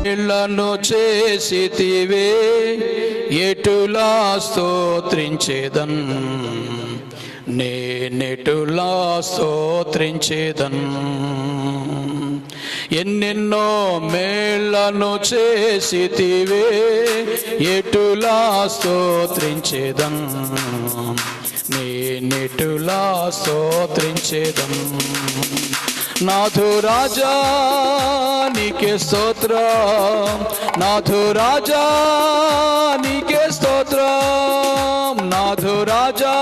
మేళ్లను చేసితివే ఎటులా స్తోత్రించేదన్, నేనెటులా స్తోత్రించేదన్. ఎన్నెన్నో మేళ్లను చేసితివే ఎటులా స్తోత్రించేదన్, నేనెటులా స్తోత్రించేదన్. నాథు రాజా నీకే స్తోత్రం, నాథు రాజా నీకే స్తోత్రం, నాథు రాజా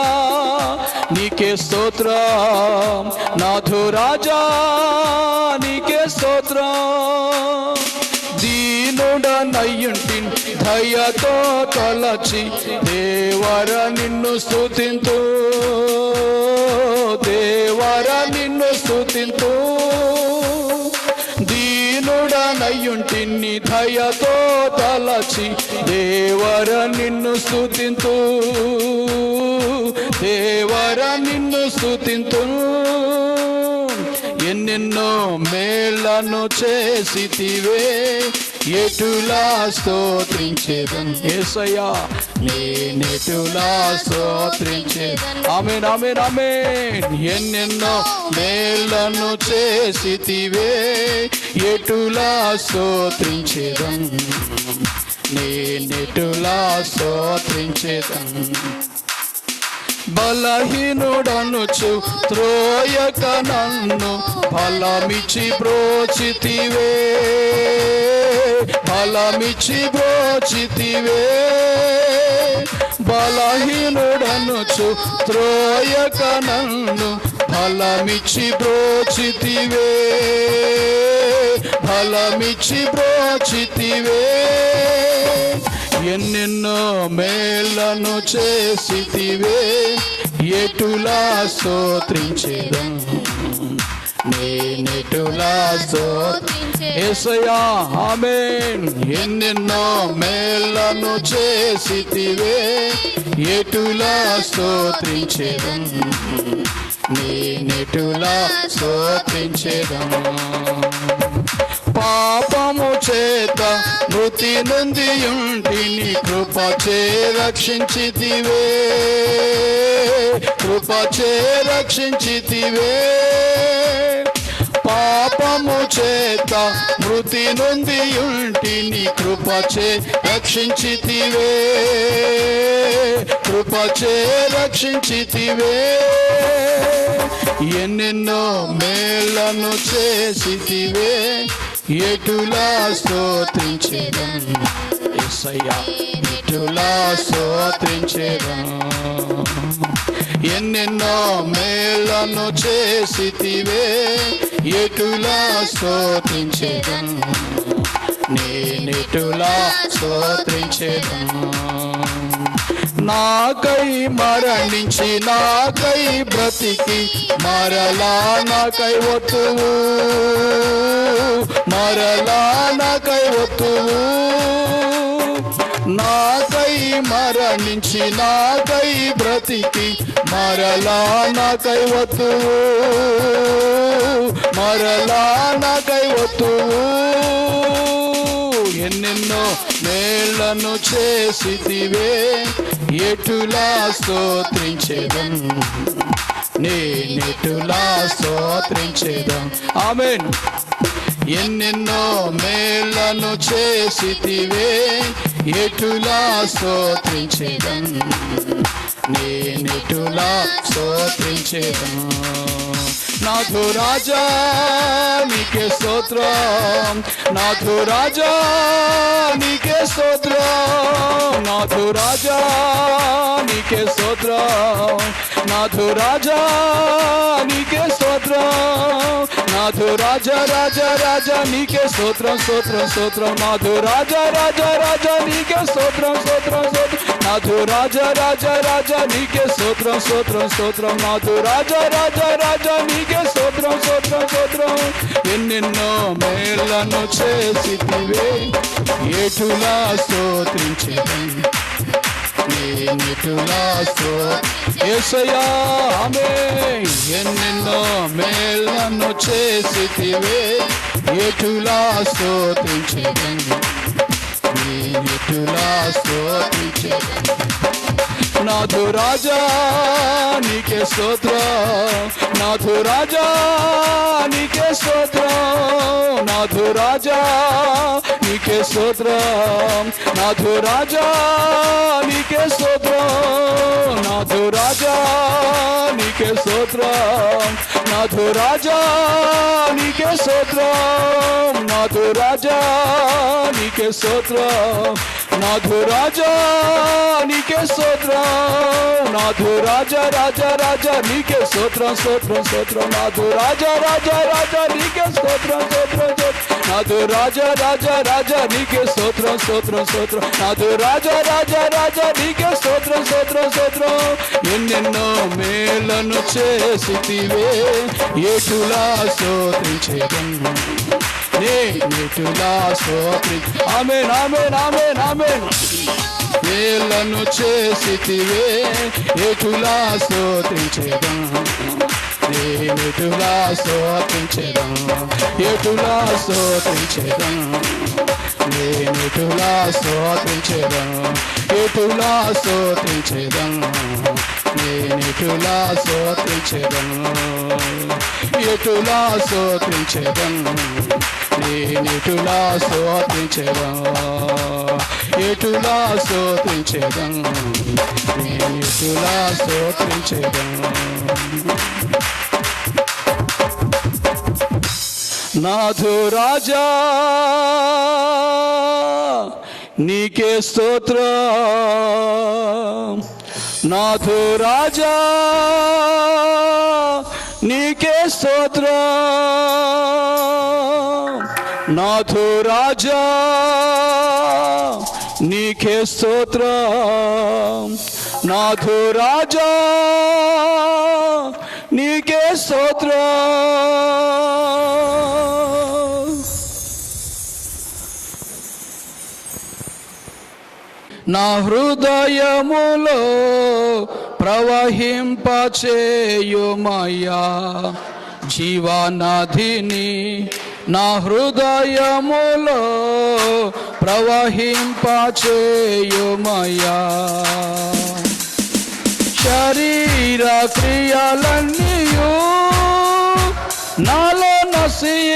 నీకే స్తోత్రం, నాథు రాజా నీకే స్తోత్రం. దీనుడనయ్యుంటి దయతో తలచి దేవర నిన్ను స్తుతింతు, దేవర నిన్ను స్తుతింతు. దీనుడనయ్యుంటిని దయతో తలచి దేవర నిన్ను స్తుతింతు, దేవర నిన్ను స్తుతింతు. ఎన్నెన్నో మేళ్లను చేసితివే ఎటులా స్తోత్రించేదన్. యేసయ్యా నేనెటులా స్తోత్రించేదన్. ఆమేన్ ఆమేన్ ఆమేన్. ఎన్నెన్నో మేళ్లను చేసితివే ఎటులా స్తోత్రించేదన్, నేనెటులా స్తోత్రించేదన్. బలహీనుడనుచు త్రోయక నన్ను బలమిచ్చి బ్రోచితివే, బలమిచ్చి బ్రోచితివే. బలహీనుడనుచు త్రోయక నన్ను బలమిచ్చి బ్రోచితివే, బలమిచ్చి బ్రోచితివే. ఎన్నెన్నో మేళ్లను చేసితివే ఎటులా స్తోత్రించేదన్, నేనెటులా స్తోత్రించేదన్. యేసయ్యా ఆమేన్. ఎన్నెన్నో మేళ్లను చేసితివే ఎటులా స్తోత్రించేదన్, నేనెటులా స్తోత్రించేదన్. పాపము చేత మృతి నొందియుంటిని కృపచే రక్షించితివే, కృపచే రక్షించితివే. పాపము చేత మృతి నొందియుంటిని కృపచే రక్షించితివే, కృపచే రక్షించితివే. ఎన్నెన్నో మేళ్లను చేసితివే ఎటులా స్తోత్రించేదన్. యేసయ్యా ఎటులా స్తోత్రించేదన్. ఎన్నెన్నో మేళ్లను చేసితివే ఎటులా స్తోత్రించేదన్, నేనెటులా స్తోత్రించేదన్. నాకై మరణించి నాకై బ్రతికి మరలా నాకై వత్తువు, మరలా నాకై వత్తువు. నాకై మరణించి నాకై బ్రతికి మరలా నాకై వత్తువు, మరలా నాకై వత్తువు. ఎన్నెన్నో మేళ్లను చేసితివే ఎటులా స్తోత్రించేదన్, నేనెటులా స్తోత్రించేదన్. ఆమేన్. ఎన్నెన్నో మేళ్లను చేసితివే ఎటులా స్తోత్రించేదన్, నేనెటులా స్తోత్రించేదన్. నాథు రాజా నీకే స్తోత్రం, నాథు రాజా నీకే స్తోత్రం, నాథు రాజా నీకే స్తోత్రం, నాథు రాజా నీకే స్తోత్రం, నాథు రాజా రాజా రాజా నీకే స్తోత్రం స్తోత్రం స్తోత్రం, నాథు రాజా రాజా రాజా నీకే స్తోత్రం స్తోత్రం స్తోత్రం, నాథు రాజా రాజా రాజా నీకే స్తోత్రం స్తోత్రం స్తోత్రం, నాథు రాజా రాజా రాజా నీకే స్తోత్రం స్తోత్రం స్తోత్రం. ఎన్నెన్నో మేళ్లను చేసితివే ఎటులా స్తోత్రించేదన్, నేనెటులా యేసయ్యా ఆమేన్. ఎన్నెన్నో మేళ్లను చేసితివే ఎటులా స్తోత్రించెదను, ఎటులా స్తోత్రించెదను. నాథు రాజా నీకే స్తోత్రం, నాథు రాజా నీకే స్తోత్రం, నాథు రాజా నీకే స్తోత్రం, నాథు రాజా నీకే స్తోత్రం, నాథు రాజా నీకే స్తోత్రం, నాథు రాజా నీకే స్తోత్రం, నాథు రాజా నీకే స్తోత్రం, నాథు రాజా నీకే స్తోత్రం, నాథు రాజా రాజా రాజా నీకే స్తోత్రం స్తోత్రం స్తోత్రం, నాథు రాజా రాజా రాజా నీకే స్తోత్రం స్తోత్రం స్తోత్రం, నాథు రాజా రాజా రాజా నీకే స్తోత్రం స్తోత్రం స్తోత్రం, నాథు రాజా రాజా రాజా నీకే స్తోత్రం స్తోత్రం స్తోత్రం. ఎన్నెన్నో మేలను చేసితివే, ఎటులా స్తోత్రించెదను, నేనెటులా ఆమేన్ ఆమేన్ ఆమేన్ ఆమేన్. మేలను చేసితివే, ఎటులా స్తోత్రించెదను, నేనెటులా స్తోత్రించెదను, ఎటులా స్తోత్రించెదను, నేనెటులా స్తోత్రించెదను, ఎటులా స్తోత్రించెదను, నేనెటులా స్తోత్రించెదను, ఎటులా స్తోత్రించెదను, నేనెటులా స్తోత్రించెదను, ఎటులా స్తోత్రించెదను, నేనెటులా స్తోత్రించెదను. నాథు రాజా నీకే స్తోత్రం, నాథు రాజా నీకే స్తోత్రం, నాథు రాజా నీకే స్తోత్రం, నాథు రాజా నీకే స్తోత్రం. నా హృదయములో ప్రవహింపచేయుమయ్యా జీవనదిని, నా హృదయములో ప్రవహింపచేయుమయ్యా. శరీర క్రియలన్నీయు నాలో నశింపచేయుమయ్యా,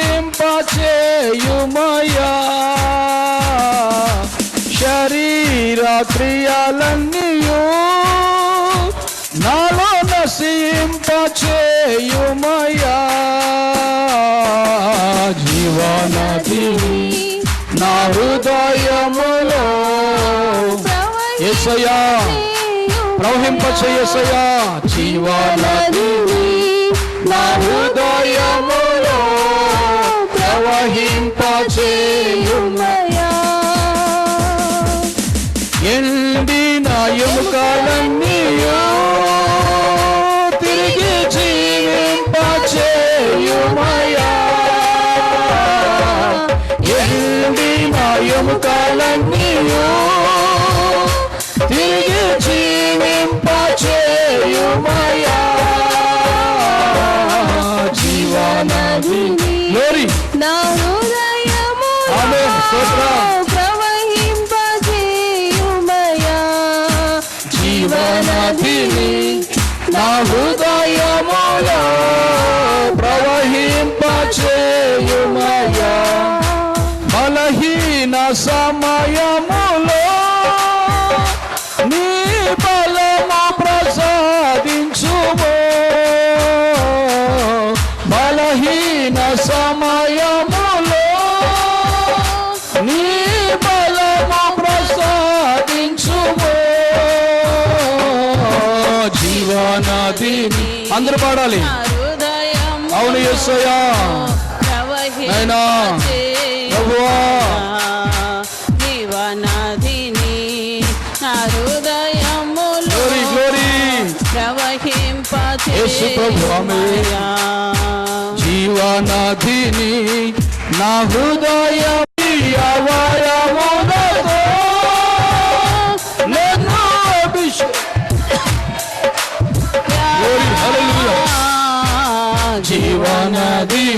శరీర క్రియలన్నీయు నాలో నశింపచేయుమయ్యా. జీవనదిని నా హృదయములో యేసయ్యా ప్రవహింపచేయసయ్యా, జీవనదిని నా హృదయములో ప్రవహింపచేయుమయ్యా. ఎండిన ఎముకలన్నీయు తిరిగి జీవింపచేయుమయ్యా, ఎండిన ఎముకలన్నీయు తిరిగి జీవింపచేయుమయ్యా. జీవనదిని నా హృదయములో ప్రవహింపచేయుమయ్యా, జీవనదిని నా హృదయములో ప్రవహింపచేయుమయ్యా. బలహీన సమయములో నీ బలము ప్రసాదించుమో, బలహీన సమయములో నీ బలము ప్రసాదించుమో. జీవనదిని అందరూ పాడాలి. అవును యేసయ్యా, నైనా ప్రభువా, జీవనదిని నా హృదయములో ప్రవహింపచేయుమయ్యా. జీవనదిని నా హృదయం అవయములతో నన్ను జీవనదిని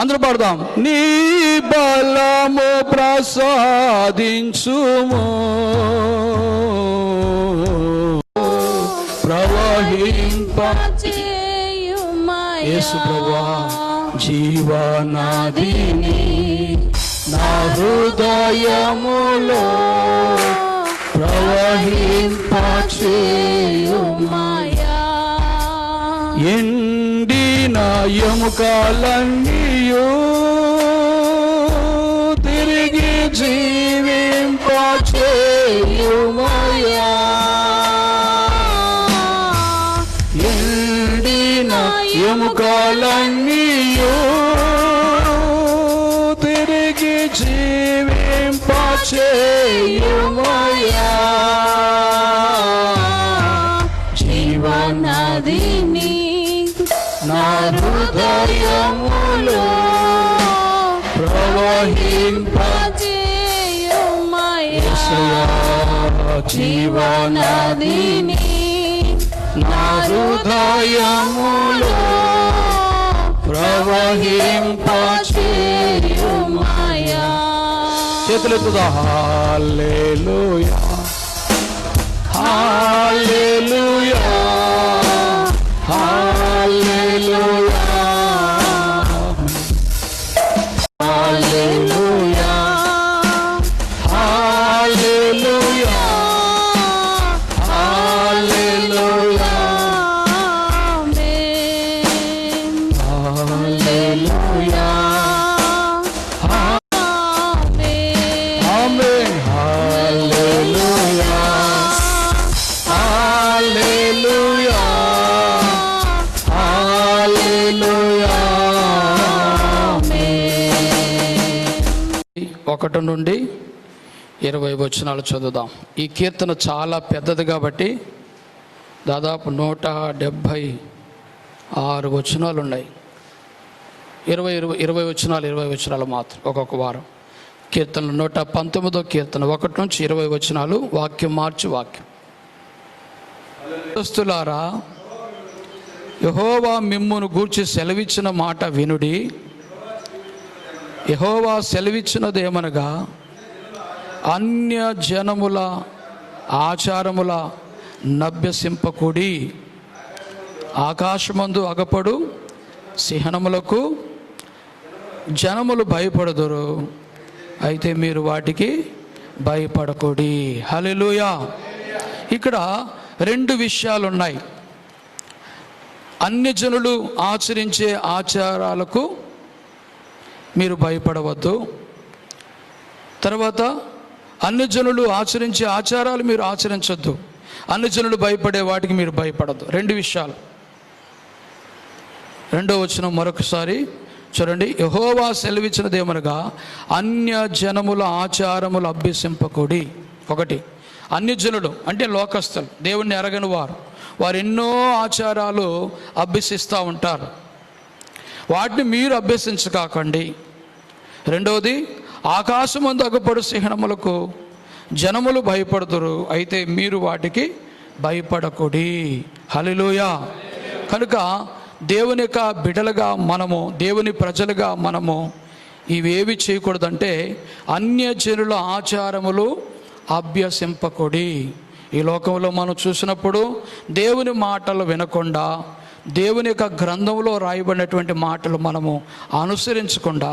అందరూ పాడదాం. నీ బలము ప్రసాదించుము, ప్రవహింప యేసు ప్రభువా, జీవనదిని నా హృదయములో ప్రవహింపచేయుమయా. ఎండిన ఎముకలన్నీయు తిరిగి జీవింపచేయుమయా. ఎండిన ఎముకలన్నీయు తిరిగి జీవింపచేయుమయా. జీవనదిని నా హృదయములో ప్రవహింపచేయుమయా. జీవనదిని నా హృదయములో ప్రవహింపచేయుమయా. చేతులెత్తుదా. హల్లెలూయా, హల్లెలూయా, హల్లెలూయా, హల్లెలూయా, హల్లెలూయా, హల్లెలూయా, హల్లెలూయా, ఆమేన్, హల్లెలూయా, హల్లెలూయా, హల్లెలూయా, ఆమేన్. 1 నుండి 20 వచనాలు చదువుదాం. ఈ కీర్తన చాలా పెద్దది కాబట్టి దాదాపు 176 వచనాలు ఉన్నాయి. 20 వచనాలు మాత్రం ఒక్కొక్క వారం. కీర్తనలు 119వ కీర్తన 1 నుంచి 20 వచనాలు. వాక్యం మార్చి వాక్యం. దోస్తులారా, యెహోవా మిమ్మును గూర్చి సెలవిచ్చిన మాట వినుడి. యెహోవా సెలవిచ్చినదేమనగా, అన్య జనముల ఆచారముల నభ్యసింపకుడి. ఆకాశమందు అగపడు సింహములకు జనములు భయపడదురు, అయితే మీరు వాటికి భయపడకుడి. హల్లెలూయా. ఇక్కడ 2 విషయాలు ఉన్నాయి. అన్యజనులు ఆచరించే ఆచారాలకు మీరు భయపడవద్దు. తర్వాత అన్యజనులు ఆచరించే ఆచారాలు మీరు ఆచరించొద్దు. అన్యజనులు భయపడే వాటికి మీరు భయపడద్దు. 2 విషయాలు. 2వ వచనం మరొకసారి చూడండి. యెహోవా సెలవిచ్చినదేమనగా, అన్య జనముల ఆచారములు అభ్యసింపకుడి. 1, అన్యజనులు అంటే లోకస్తులు, దేవుణ్ణి ఎరగని వారు. వారు ఎన్నో ఆచారాలు అభ్యసిస్తూ ఉంటారు. వాటిని మీరు అభ్యసించకాకండి. 2వది, ఆకాశమందు అగపడు సింహములకు జనములు భయపడుదురు, అయితే మీరు వాటికి భయపడకుడి. హల్లెలూయా. కనుక దేవుని యొక్క బిడ్డలుగా మనము, దేవుని ప్రజలుగా మనము ఇవేవి చేయకూడదంటే, అన్యజనుల ఆచారములు అభ్యసింపకుడి. ఈ లోకంలో మనం చూసినప్పుడు దేవుని మాటలు వినకుండా, దేవుని యొక్క గ్రంథంలో రాయబడినటువంటి మాటలు మనము అనుసరించకుండా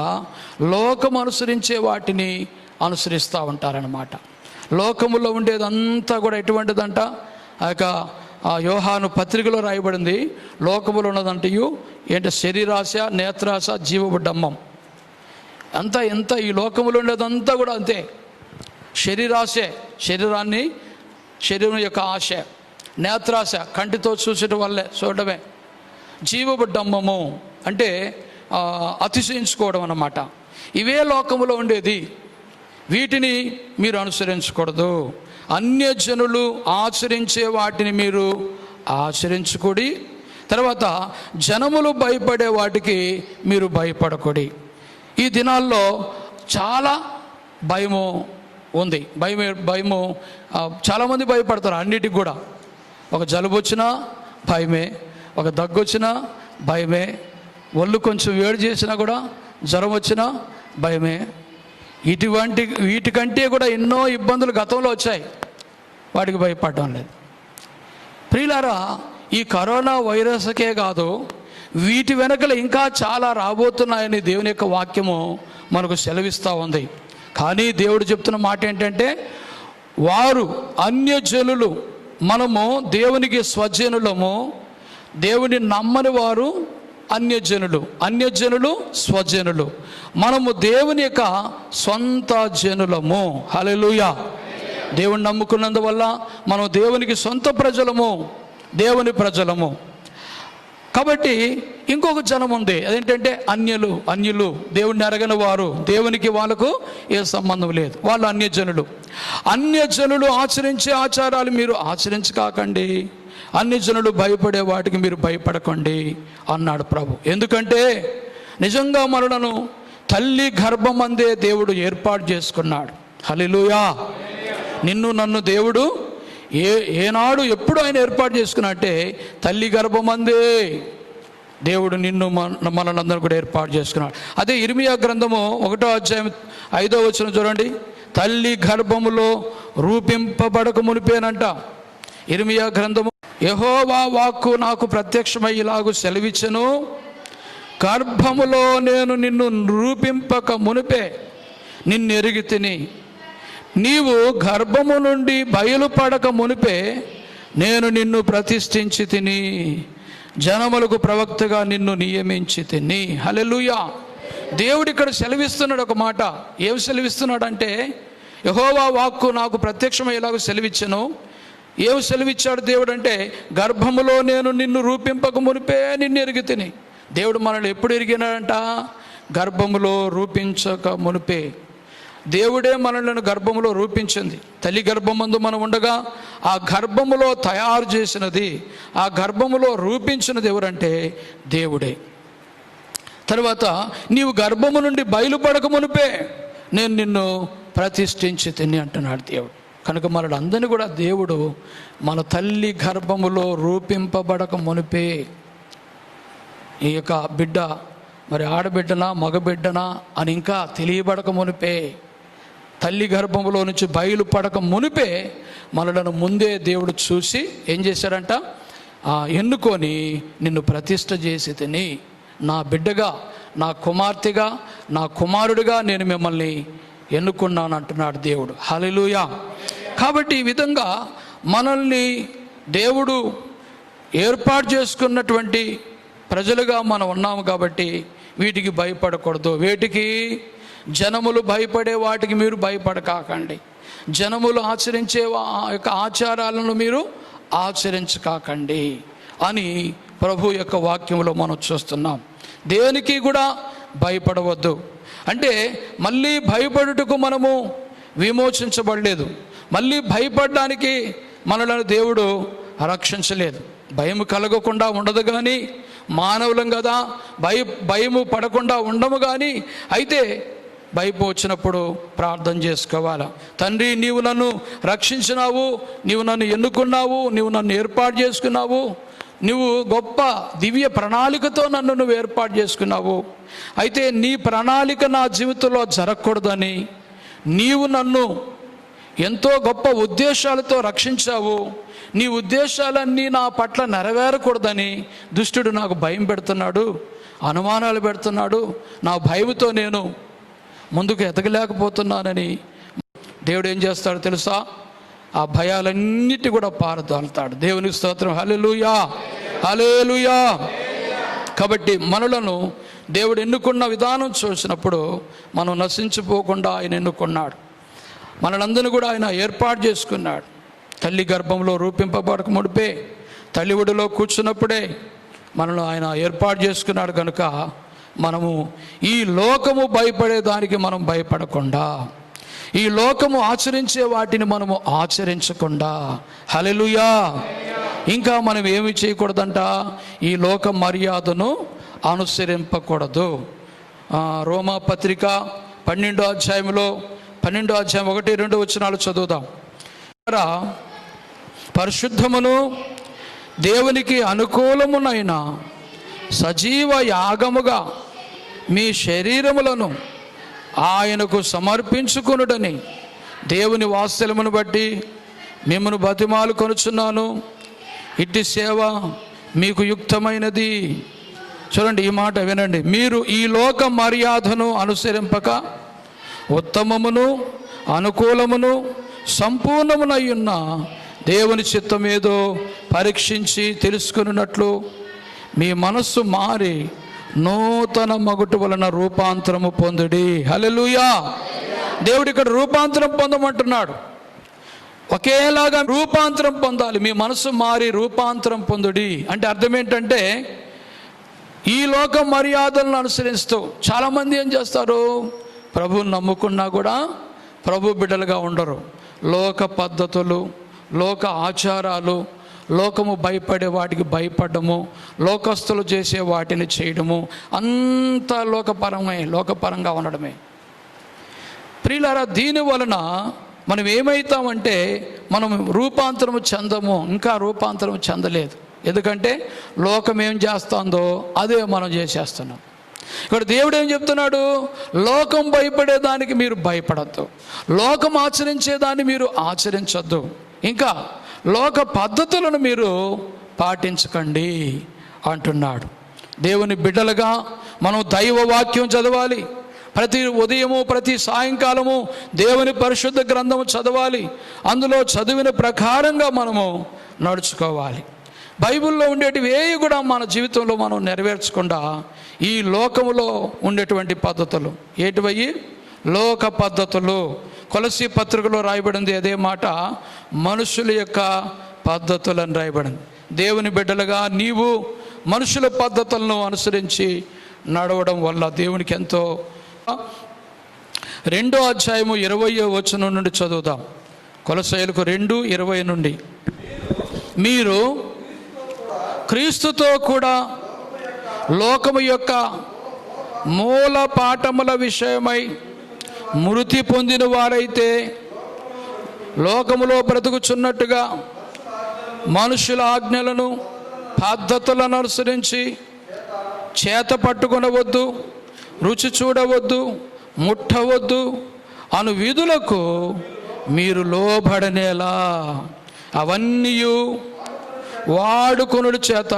లోకం అనుసరించే వాటిని అనుసరిస్తూ ఉంటారన్నమాట. లోకములో ఉండేదంతా కూడా ఎటువంటిదంట, ఆ యొక్క యోహాను పత్రికలో రాయబడింది. లోకములో ఉన్నదంటూ ఏంటి, శరీరాశ, నేత్రాశ, జీవపు డంబం. అంతా ఎంత ఈ లోకములో ఉండేదంతా కూడా అంతే. శరీరాశే, శరీరం యొక్క ఆశ. నేత్రాశ, కంటితో చూసటం వల్లే చూడటమే. జీవపు డంబము అంటే అతిశయించుకోవడం అన్నమాట. ఇవే లోకములో ఉండేది. వీటిని మీరు అనుసరించకూడదు. అన్యజనులు ఆచరించే వాటిని మీరు ఆచరించుకోడి. తర్వాత జనములు భయపడే వాటికి మీరు భయపడకూడి. ఈ దినాల్లో చాలా భయము ఉంది. భయము చాలామంది భయపడతారు అన్నిటికి కూడా. ఒక జలుబు వచ్చినా భయమే, ఒక దగ్గు వచ్చినా భయమే, ఒళ్ళు కొంచెం వేడి చేసినా కూడా జ్వరం వచ్చినా భయమే. వీటికంటే కూడా ఎన్నో ఇబ్బందులు గతంలో వచ్చాయి, వాటికి భయపడడం లేదు. ప్రియులారా, ఈ కరోనా వైరస్కే కాదు, వీటి వెనకల ఇంకా చాలా రాబోతున్నాయని దేవుని యొక్క వాక్యము మనకు సెలవిస్తూ ఉంది. కానీ దేవుడు చెప్తున్న మాట ఏంటంటే, వారు అన్యజనులు, మనము దేవునికి స్వజనులము, దేవుని నమ్మని వారు అన్యజనులు స్వజనులు, మనము దేవుని యొక్క సొంత జనులము. హల్లెలూయా. దేవుని నమ్ముకున్నందువల్ల మనం దేవునికి సొంత ప్రజలము, దేవుని ప్రజలము. కాబట్టి ఇంకొక జనం ఉంది, అదేంటంటే అన్యులు, దేవుడిని ఎరగని వారు, దేవునికి వాళ్ళకు ఏ సంబంధం లేదు, వాళ్ళు అన్యజనులు ఆచరించే ఆచారాలు మీరు ఆచరించకాకండి, అన్యజనులు భయపడే వాటికి మీరు భయపడకండి అన్నాడు ప్రభు. ఎందుకంటే నిజంగా మనలను తల్లి గర్భమందే దేవుడు ఏర్పాటు చేసుకున్నాడు. హల్లెలూయా. నిన్ను నన్ను దేవుడు ఏనాడు ఎప్పుడు ఆయన ఏర్పాటు చేసుకున్నట్టే తల్లి గర్భమందే దేవుడు నిన్ను మనలందరూ కూడా ఏర్పాటు చేసుకున్నాడు. అదే ఇర్మియా గ్రంథము 1వ అధ్యాయం 5వ వచనం చూడండి. తల్లి గర్భములో రూపింపబడక మునిపేనంట. ఇర్మియా గ్రంథము, యెహోవా వాక్కు నాకు ప్రత్యక్షమై ఇలాగు సెలవిచ్చెను, గర్భములో నేను నిన్ను రూపింపక మునిపే నిన్ను ఎరిగితిని, నీవు గర్భము నుండి బయలుపడక మునిపే నేను నిన్ను ప్రతిష్ఠించి తిని, జనములకు ప్రవక్తగా నిన్ను నియమించి తిని. హల్లెలూయా. దేవుడు ఇక్కడ సెలవిస్తున్నాడు ఒక మాట. ఏం సెలవిస్తున్నాడంటే, యెహోవా వాక్కు నాకు ప్రత్యక్షమయ్యేలాగా సెలవిచ్చెను. ఏం సెలవిచ్చాడు దేవుడు అంటే, గర్భములో నేను నిన్ను రూపింపక మునిపే నిన్ను ఎరిగి తిని. దేవుడు మనల్ని ఎప్పుడు ఎరిగినాడంట? గర్భములో రూపించక మునిపే. దేవుడే మనల్ని గర్భములో రూపించింది. తల్లి గర్భమందు మనం ఉండగా ఆ గర్భములో తయారు చేసినది, ఆ గర్భములో రూపించినది ఎవరంటే దేవుడే. తర్వాత నీవు గర్భము నుండి బయలుపడక మునిపే నేను నిన్ను ప్రతిష్ఠించి తిని అంటున్నాడు దేవుడు. కనుక మనలందరినీ కూడా దేవుడు మన తల్లి గర్భములో రూపింపబడక మునిపే, ఈ యొక్క బిడ్డ మరి ఆడబిడ్డనా మగబిడ్డనా అని ఇంకా తెలియబడక మునిపే, తల్లి గర్భములో నుంచి బయలుపడక మునిపే మనలను ముందే దేవుడు చూసి ఏం చేశాడంట? ఎన్నుకొని నిన్ను ప్రతిష్ఠ చేసి తిని, నా బిడ్డగా, నా కుమార్తెగా, నా కుమారుడిగా నేను మిమ్మల్ని ఎన్నుకున్నాను అంటున్నాడు దేవుడు. హల్లెలూయా. కాబట్టి ఈ విధంగా మనల్ని దేవుడు ఏర్పాటు చేసుకున్నటువంటి ప్రజలుగా మనం ఉన్నాము. కాబట్టి వీటికి భయపడకూడదు. వేటికి? జనములు భయపడే వాటికి మీరు భయపడకాకండి. జనములు ఆచరించే యొక్క ఆచారాలను మీరు ఆచరించకాకండి అని ప్రభు యొక్క వాక్యంలో మనం చూస్తున్నాం. దేనికి కూడా భయపడవద్దు. అంటే మళ్ళీ భయపడుటకు మనము విమోచించబడలేదు, మళ్ళీ భయపడడానికి మనలను దేవుడు రక్షించలేదు. భయం కలగకుండా ఉండదు, కానీ మానవులం కదా, భయము పడకుండా ఉండము. కానీ అయితే భయపు వచ్చినప్పుడు ప్రార్థన చేసుకోవాలి. తండ్రి, నీవు నన్ను రక్షించినావు, నీవు నన్ను ఎన్నుకున్నావు, నీవు నన్ను ఏర్పాటు చేసుకున్నావు, నువ్వు గొప్ప దివ్య ప్రణాళికతో నన్ను నువ్వు ఏర్పాటు చేసుకున్నావు. అయితే నీ ప్రణాళిక నా జీవితంలో జరగకూడదని, నీవు నన్ను ఎంతో గొప్ప ఉద్దేశాలతో రక్షించావు, నీ ఉద్దేశాలన్నీ నా పట్ల నెరవేరకూడదని దుష్టుడు నాకు భయం పెడుతున్నాడు, అనుమానాలు పెడుతున్నాడు. నా భయంతో నేను ముందుకు ఎదగలేకపోతున్నానని దేవుడు ఏం చేస్తాడు తెలుసా? ఆ భయాలన్నిటి కూడా పారదోలుతాడు. దేవునికి స్తోత్రం. హల్లెలూయా, హల్లెలూయా. కాబట్టి మనలను దేవుడు ఎన్నుకున్న విధానం చూసినప్పుడు మనం నశించిపోకుండా ఆయన ఎన్నుకున్నాడు. మనలందరినీ కూడా ఆయన ఏర్పాటు చేసుకున్నాడు. తల్లి గర్భంలో రూపింపబడక ముడిపే, తల్లి ఒడిలో కూర్చున్నప్పుడే మనల్ని ఆయన ఏర్పాటు చేసుకున్నాడు. కనుక మనము ఈ లోకము భయపడేదానికి మనం భయపడకుండా, ఈ లోకము ఆచరించే వాటిని మనము ఆచరించకుండా, హల్లెలూయా, ఇంకా మనం ఏమి చేయకూడదంట? ఈ లోక మర్యాదను అనుసరింపకూడదు. రోమా పత్రిక 12వ అధ్యాయంలో 12వ అధ్యాయం 1-2 వచనాలు చదువుదాం. పరిశుద్ధమును దేవునికి అనుకూలమునైన సజీవ యాగముగా మీ శరీరములను ఆయనకు సమర్పించుకొనుడని దేవుని వాత్సల్యమును బట్టి మిమ్మను బతిమాలు కొనుచున్నాను. ఇట్టి సేవ మీకు యుక్తమైనది. చూడండి, ఈ మాట వినండి. మీరు ఈ లోక మర్యాదను అనుసరింపక ఉత్తమమును అనుకూలమును సంపూర్ణమునయ్యున్న దేవుని చిత్తమేదో పరీక్షించి తెలుసుకున్నట్లు మీ మనస్సు మారి నూతన మగుటు వలన రూపాంతరము పొందుడి. హల్లెలూయా. దేవుడు ఇక్కడ రూపాంతరం పొందమంటున్నాడు. ఒకేలాగా రూపాంతరం పొందాలి. మీ మనసు మారి రూపాంతరం పొందుడి అంటే అర్థం ఏంటంటే, ఈ లోక మర్యాదలను అనుసరిస్తూ చాలామంది ఏం చేస్తారు, ప్రభువుని నమ్ముకున్నా కూడా ప్రభు బిడ్డలుగా ఉండరు. లోక పద్ధతులు, లోక ఆచారాలు, లోకము భయపడే వాటికి భయపడము, లోకస్తులు చేసే వాటిని చేయడము, అంతా లోకపరంగా ఉండడమే. ప్రియులారా, దీని వలన మనం ఏమవుతామంటే మనం రూపాంతరము చెందము, ఇంకా రూపాంతరం చెందలేదు. ఎందుకంటే లోకం ఏం చేస్తుందో అదే మనం చేసేస్తున్నాం. ఇక్కడ దేవుడు ఏం చెప్తున్నాడు, లోకం భయపడేదానికి మీరు భయపడద్దు, లోకం ఆచరించేదాన్ని మీరు ఆచరించద్దు, ఇంకా లోక పద్ధతులను మీరు పాటించకండి అంటున్నాడు. దేవుని బిడ్డలుగా మనం దైవ వాక్యం చదవాలి. ప్రతి ఉదయము ప్రతి సాయంకాలము దేవుని పరిశుద్ధ గ్రంథము చదవాలి. అందులో చదివిన ప్రకారంగా మనము నడుచుకోవాలి. బైబిల్లో ఉండేటివి ఏవి కూడా మన జీవితంలో మనం నెరవేర్చకుండా ఈ లోకములో ఉండేటువంటి పద్ధతులు ఏటివయ్యి లోక పద్ధతులు. కొలసీ పత్రికలో రాయబడింది అదే మాట, మనుషుల యొక్క పద్ధతులను రాయబడింది. దేవుని బిడ్డలుగా నీవు మనుషుల పద్ధతులను అనుసరించి నడవడం వల్ల దేవునికి ఎంతో. 2వ అధ్యాయము 20వ వచనం నుండి చదువుదాం. కొలస్సీయులకు 2:20 నుండి. మీరు క్రీస్తుతో కూడా లోకము యొక్క మూల పాఠముల విషయమై మృతి పొందిన వారైతే లోకములో బ్రతుకుచున్నట్టుగా మనుషుల ఆజ్ఞలను పద్ధతులను అనుసరించి చేత పట్టుకొనవద్దు, రుచి చూడవద్దు, ముట్టవద్దు అను విధులకు మీరు లోబడనేలా అవన్నీ వాడుకొనుడి చేత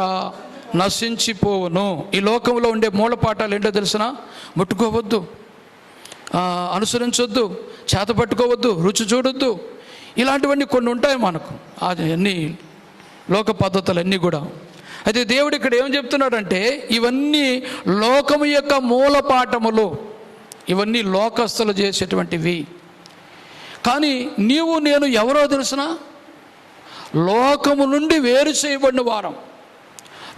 నశించిపోవును. ఈ లోకంలో ఉండే మూలపాఠాలు ఏంటో తెలిసిన, ముట్టుకోవద్దు, అనుసరించొద్దు, చేత పట్టుకోవద్దు, రుచి చూడొద్దు, ఇలాంటివన్నీ కొన్ని ఉంటాయి మనకు, అన్ని లోక పద్ధతులన్నీ కూడా. అయితే దేవుడు ఇక్కడ ఏం చెప్తున్నాడంటే, ఇవన్నీ లోకము యొక్క మూలపాఠములు, ఇవన్నీ లోకస్తులు చేసేటువంటివి. కానీ నీవు నేను ఎవరో తెలుసిన, లోకము నుండి వేరు చేయబడిన వారం.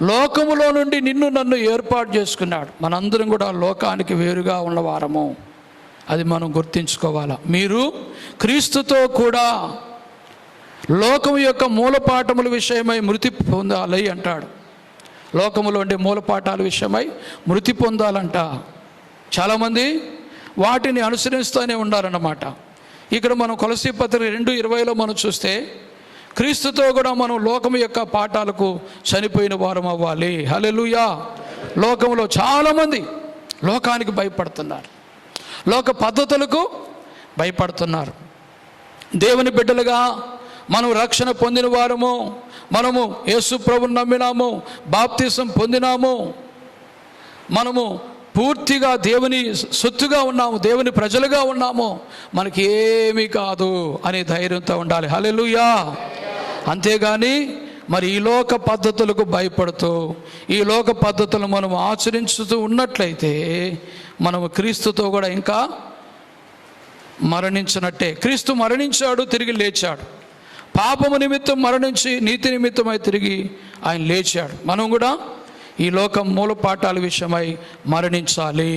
లోకములో నుండి నిన్ను నన్ను ఏర్పాటు చేసుకున్నాడు. మనందరం కూడా లోకానికి వేరుగా ఉన్నవారము, అది మనం గుర్తించుకోవాలా. మీరు క్రీస్తుతో కూడా లోకము యొక్క మూలపాఠముల విషయమై మృతి పొందాలి అంటాడు. లోకములో ఉండే మూలపాఠాల విషయమై మృతి పొందాలంట. చాలామంది వాటిని అనుసరిస్తూనే ఉండాలన్నమాట. ఇక్కడ మనం కొలసీ పత్రిక 2:20లో మనం చూస్తే, క్రీస్తుతో కూడా మనం లోకము యొక్క పాఠాలకు చనిపోయిన వారం అవ్వాలి. హల్లెలూయా. లోకంలో చాలామంది లోకానికి భయపడుతున్నారు, లోక పద్ధతులకు భయపడుతున్నారు. దేవుని బిడ్డలుగా మనం రక్షణ పొందిన వారము, మనము యేసు ప్రభువుని నమ్మినాము, బాప్తిసం పొందినాము, మనము పూర్తిగా దేవుని సొత్తుగా ఉన్నాము, దేవుని ప్రజలుగా ఉన్నాము, మనకి ఏమీ కాదు అనే ధైర్యంతో ఉండాలి. హల్లెలూయా. అంతేగాని మరి ఈ లోక పద్ధతులకు భయపడుతూ ఈ లోక పద్ధతులను మనం ఆచరించుతూ ఉన్నట్లయితే మనము క్రీస్తుతో కూడా ఇంకా మరణించినట్టే. క్రీస్తు మరణించాడు, తిరిగి లేచాడు. పాపము నిమిత్తం మరణించి నీతి నిమిత్తమై తిరిగి ఆయన లేచాడు. మనం కూడా ఈ లోకం మూలపాఠాల విషయమై మరణించాలి.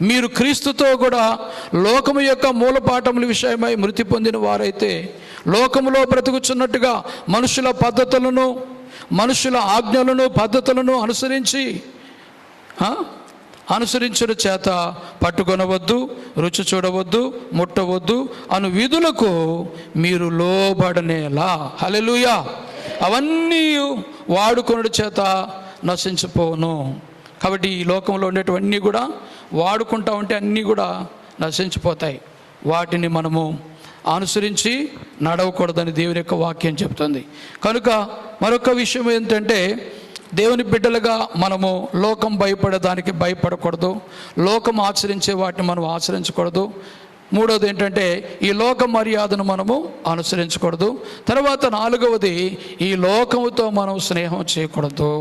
మీరు క్రీస్తుతో కూడా లోకము యొక్క మూలపాఠముల విషయమై మృతి పొందిన వారైతే లోకములో బ్రతుకుచున్నట్టుగా మనుషుల పద్ధతులను, మనుషుల ఆజ్ఞలను, పద్ధతులను అనుసరించుట చేత పట్టుకొనవద్దు, రుచి చూడవద్దు, ముట్టవద్దు అను విధులకు మీరు లోబడనేలా. హల్లెలూయా. అవన్నీ వాడుకొనుడి చేత నశించిపోవును. కాబట్టి ఈ లోకంలో ఉండేటివన్నీ కూడా వాడుకుంటా ఉంటే అన్నీ కూడా నశించిపోతాయి. వాటిని మనము అనుసరించి నడవకూడదని దేవుని యొక్క వాక్యం చెప్తుంది. కనుక మరొక విషయం ఏంటంటే, దేవుని బిడ్డలుగా మనము లోకం భయపడేదానికి భయపడకూడదు, లోకం ఆచరించే వాటిని మనం ఆచరించకూడదు. మూడవది ఏంటంటే, ఈ లోక మర్యాదను మనము అనుసరించకూడదు. తర్వాత నాలుగవది, ఈ లోకముతో మనం స్నేహం చేయకూడదు.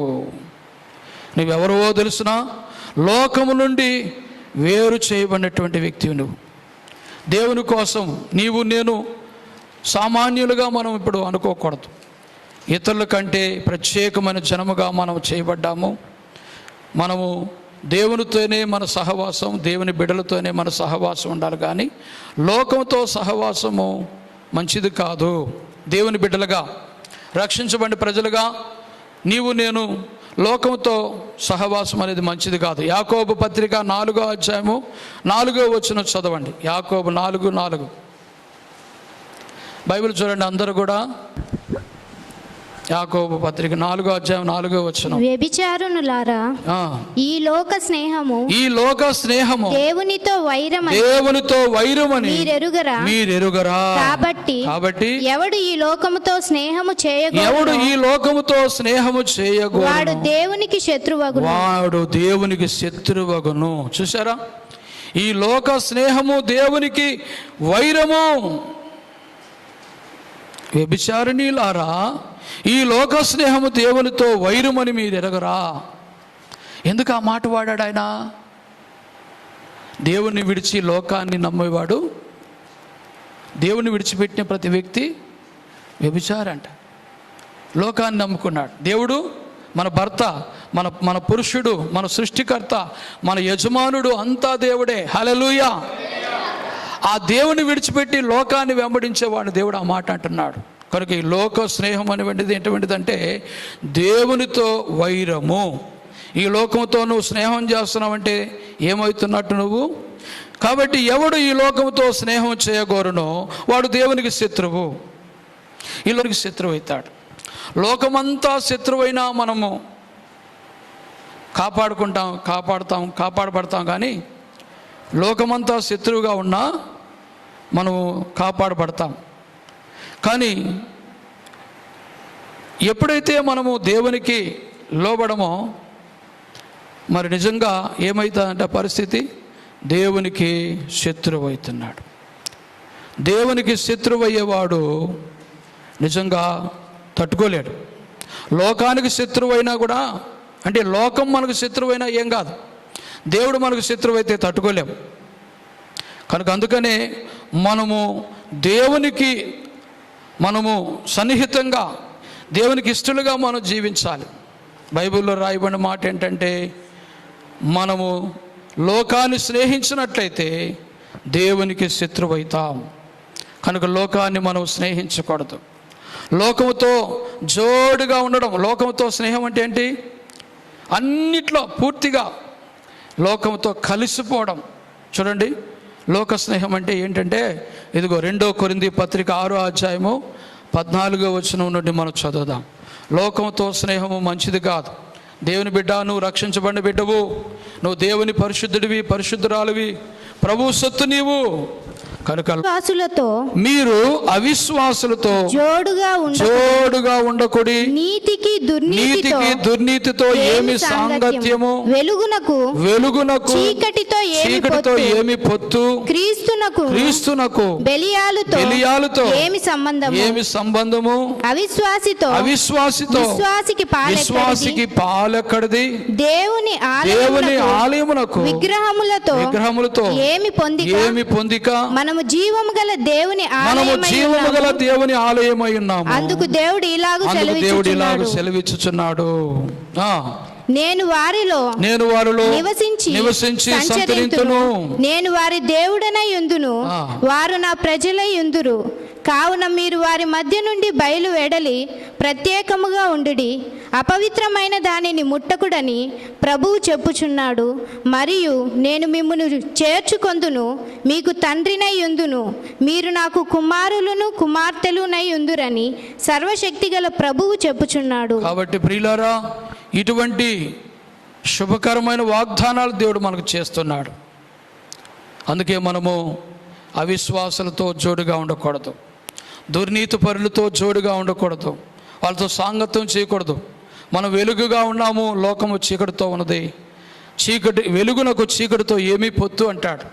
నువ్వెవరో తెలుసునా? లోకము నుండి వేరు చేయబడినటువంటి వ్యక్తివి నువ్వు. దేవుని కోసం నీవు నేను సామాన్యులుగా మనం ఇప్పుడు అనుకోకూడదు. ఇతరుల కంటే ప్రత్యేకమైన జనముగా మనం చేయబడ్డాము. మనము దేవునితోనే మన సహవాసం, దేవుని బిడ్డలతోనే మన సహవాసం ఉండాలి. కానీ లోకంతో సహవాసము మంచిది కాదు. దేవుని బిడ్డలుగా, రక్షించబడిన ప్రజలుగా నీవు నేను లోకంతో సహవాసం అనేది మంచిది కాదు. యాకోబు పత్రిక 4వ అధ్యాయము 4వ వచనం చదవండి. యాకోబు 4:4 బైబిల్ చూడండి అందరూ కూడా. యాకోబు పత్రిక 4వ అధ్యాయం 4వ వచనం. వ్యభిచారునులారా, ఈ లోక స్నేహము దేవునితో వైరమని మీరెరుగరా. కాబట్టి ఎవడు ఈ లోకముతో స్నేహము చేయగో వాడు దేవునికి శత్రువగును. చూసారా? ఈ లోక స్నేహము దేవునికి వైరము. వ్యభిచారిణీలారా, ఈ లోక స్నేహము దేవునితో వైరమని మీరు ఎరగరా. ఎందుకు ఆ మాట వాడాడు ఆయన? దేవుణ్ణి విడిచి లోకాన్ని నమ్మేవాడు, దేవుణ్ణి విడిచిపెట్టిన ప్రతి వ్యక్తి వ్యభిచారంట. లోకాన్ని నమ్ముకున్నాడు. దేవుడు మన భర్త, మన పురుషుడు, మన సృష్టికర్త, మన యజమానుడు అంతా దేవుడే. హల్లెలూయా. ఆ దేవుని విడిచిపెట్టి లోకాన్ని వెంబడించేవాడు దేవుడు ఆ మాట అంటున్నాడు. కనుక ఈ లోక స్నేహం అనేటువంటిది ఎటువంటిదంటే దేవునితో వైరము. ఈ లోకంతో నువ్వు స్నేహం చేస్తున్నావంటే ఏమవుతున్నట్టు నువ్వు? కాబట్టి ఎవడు ఈ లోకంతో స్నేహం చేయగోరునో వాడు దేవునికి శత్రువు. ఈ లోకానికి శత్రువు అవుతాడు. లోకమంతా శత్రువైనా మనము కాపాడబడతాం. కానీ లోకమంతా శత్రువుగా ఉన్నా మనము కాపాడబడతాం. కానీ ఎప్పుడైతే మనము దేవునికి లోబడమో మరి నిజంగా ఏమవుతుందంటే పరిస్థితి, దేవునికి శత్రువు అవుతున్నాడు. దేవునికి శత్రువు అయ్యేవాడు నిజంగా తట్టుకోలేడు. లోకానికి శత్రువు అయినా కూడా, అంటే లోకం మనకు శత్రువు అయినా ఏం కాదు, దేవుడు మనకు శత్రువు అయితే తట్టుకోలేము. కనుక అందుకనే మనము దేవునికి సన్నిహితంగా, దేవునికి ఇష్టలుగా మనం జీవించాలి. బైబిల్లో రాయబడిన మాట ఏంటంటే, మనము లోకాన్ని స్నేహించినట్లయితే దేవునికి శత్రువు అవుతాం. కనుక లోకాన్ని మనం స్నేహించకూడదు. లోకంతో జోడుగా ఉండడం. లోకంతో స్నేహం అంటే ఏంటి? అన్నిట్లో పూర్తిగా లోకంతో కలిసిపోవడం. చూడండి, లోక స్నేహం అంటే ఏంటంటే, ఇదిగో 2 కొరింథీ పత్రిక 6వ అధ్యాయము 14వ వచనం నుండి మనం చదువుదాం. లోకంతో స్నేహము మంచిది కాదు. దేవుని బిడ్డ, నువ్వు రక్షించబడిన బిడ్డవు, నువ్వు దేవుని పరిశుద్ధుడివి, పరిశుద్ధురాలివి, ప్రభు సొత్తు నీవు. కనుక మీరు అవిశ్వాసులతో జోడుగా ఉండకూడి. నీతికి దుర్నీతితో ఏమి సాంగత్యము? వెలుగునకు చీకటితో ఏమి పొత్తు? క్రీస్తునకు బెలియాలుతో ఏమి సంబంధము? అవిశ్వాసితో విశ్వాసికి పాలెక్కడిది? దేవుని ఆలయమునకు విగ్రహములతో ఏమి పొందిక? మనము జీవము గల దేవుని ఆలయమై ఉన్నాము. అందుకు దేవుడు ఇలాగు సెలవిచ్చుచున్నాడు. నేను వారిలో నివసించి సంతరింతును. నేను వారి దేవుడనై యుందును, వారు నా ప్రజలై యుందురు. కావున మీరు వారి మధ్య నుండి బయలు వెడలి ప్రత్యేకముగా ఉండుడి. అపవిత్రమైన దానిని ముట్టకుడని ప్రభువు చెప్పుచున్నాడు. మరియు నేను మిమ్మును చేర్చుకొందును, మీకు తండ్రినై యుందును, మీరు నాకు కుమారులను కుమార్తెలునై యుందురని సర్వశక్తిగల ప్రభువు చెప్పుచున్నాడు. కాబట్టి ప్రియులారా, ఇటువంటి శుభకరమైన వాగ్దానాలు దేవుడు మనకు చేస్తున్నాడు. అందుకే మనము అవిశ్వాసులతో జోడుగా ఉండకూడదు, దుర్నీతి పరులతో జోడుగా ఉండకూడదు, వాళ్ళతో సాంగత్యం చేయకూడదు. మనం వెలుగుగా ఉన్నాము, లోకము చీకటితో ఉన్నది, వెలుగునకు చీకటితో ఏమీ పొత్తు అంటాడు.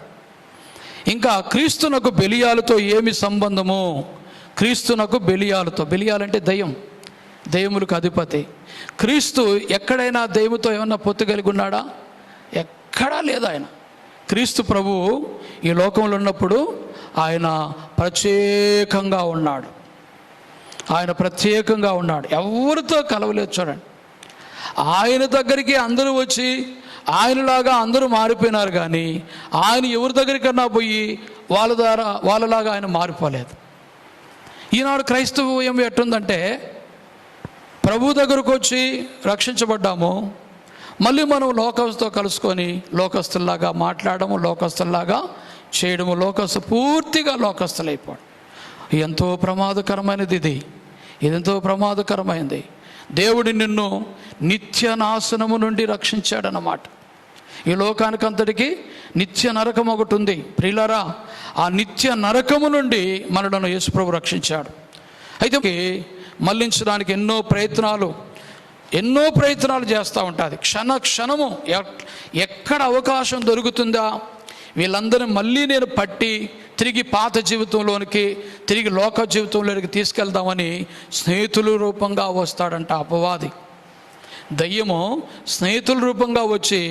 ఇంకా క్రీస్తునకు బెలియాలతో ఏమి సంబంధము? క్రీస్తునకు బెలియాలతో, బెలియాలంటే దయ్యములకు అధిపతి. క్రీస్తు ఎక్కడైనా దయ్యముతో ఏమన్నా పొత్తు కలిగి ఉన్నాడా? ఎక్కడా లేదు. ఆయన క్రీస్తు ప్రభువు ఈ లోకంలో ఉన్నప్పుడు ఆయన ప్రత్యేకంగా ఉన్నాడు. ఎవరితో కలవలేదు. చూడండి, ఆయన దగ్గరికి అందరూ వచ్చి ఆయనలాగా అందరూ మారిపోయినారు, కానీ ఆయన ఎవరి దగ్గరికన్నా పోయి వాళ్ళలాగా ఆయన మారిపోలేదు. ఈనాడు క్రైస్తవం ఎట్టుందంటే, ప్రభు దగ్గరకు వచ్చి రక్షించబడ్డాము, మళ్ళీ మనం లోకస్తుతో కలుసుకొని లోకస్తుల్లాగా మాట్లాడము, లోకస్తుల్లాగా చేయడము, పూర్తిగా లోకస్తులైపోవడం. ఎంతో ప్రమాదకరమైనది ఇది ఎంతో ప్రమాదకరమైనది. దేవుడు నిన్ను నిత్య నాశనము నుండి రక్షించాడన్నమాట. ఈ లోకానికంతటికి నిత్య నరకం ఒకటి ఉంది ప్రియులారా. ఆ నిత్య నరకము నుండి మనలను యేసుప్రభు రక్షించాడు. అయితే మళ్ళించడానికి ఎన్నో ప్రయత్నాలు చేస్తూ ఉంటుంది. క్షణము ఎక్కడ అవకాశం దొరుకుతుందా వీళ్ళందరినీ మళ్ళీ నేను పట్టి తిరిగి పాత జీవితంలోనికి, తిరిగి లోక జీవితంలోనికి తీసుకెళ్దామని స్నేహితుల రూపంగా వస్తాడంట అపవాది. దయ్యము స్నేహితుల రూపంగా వచ్చి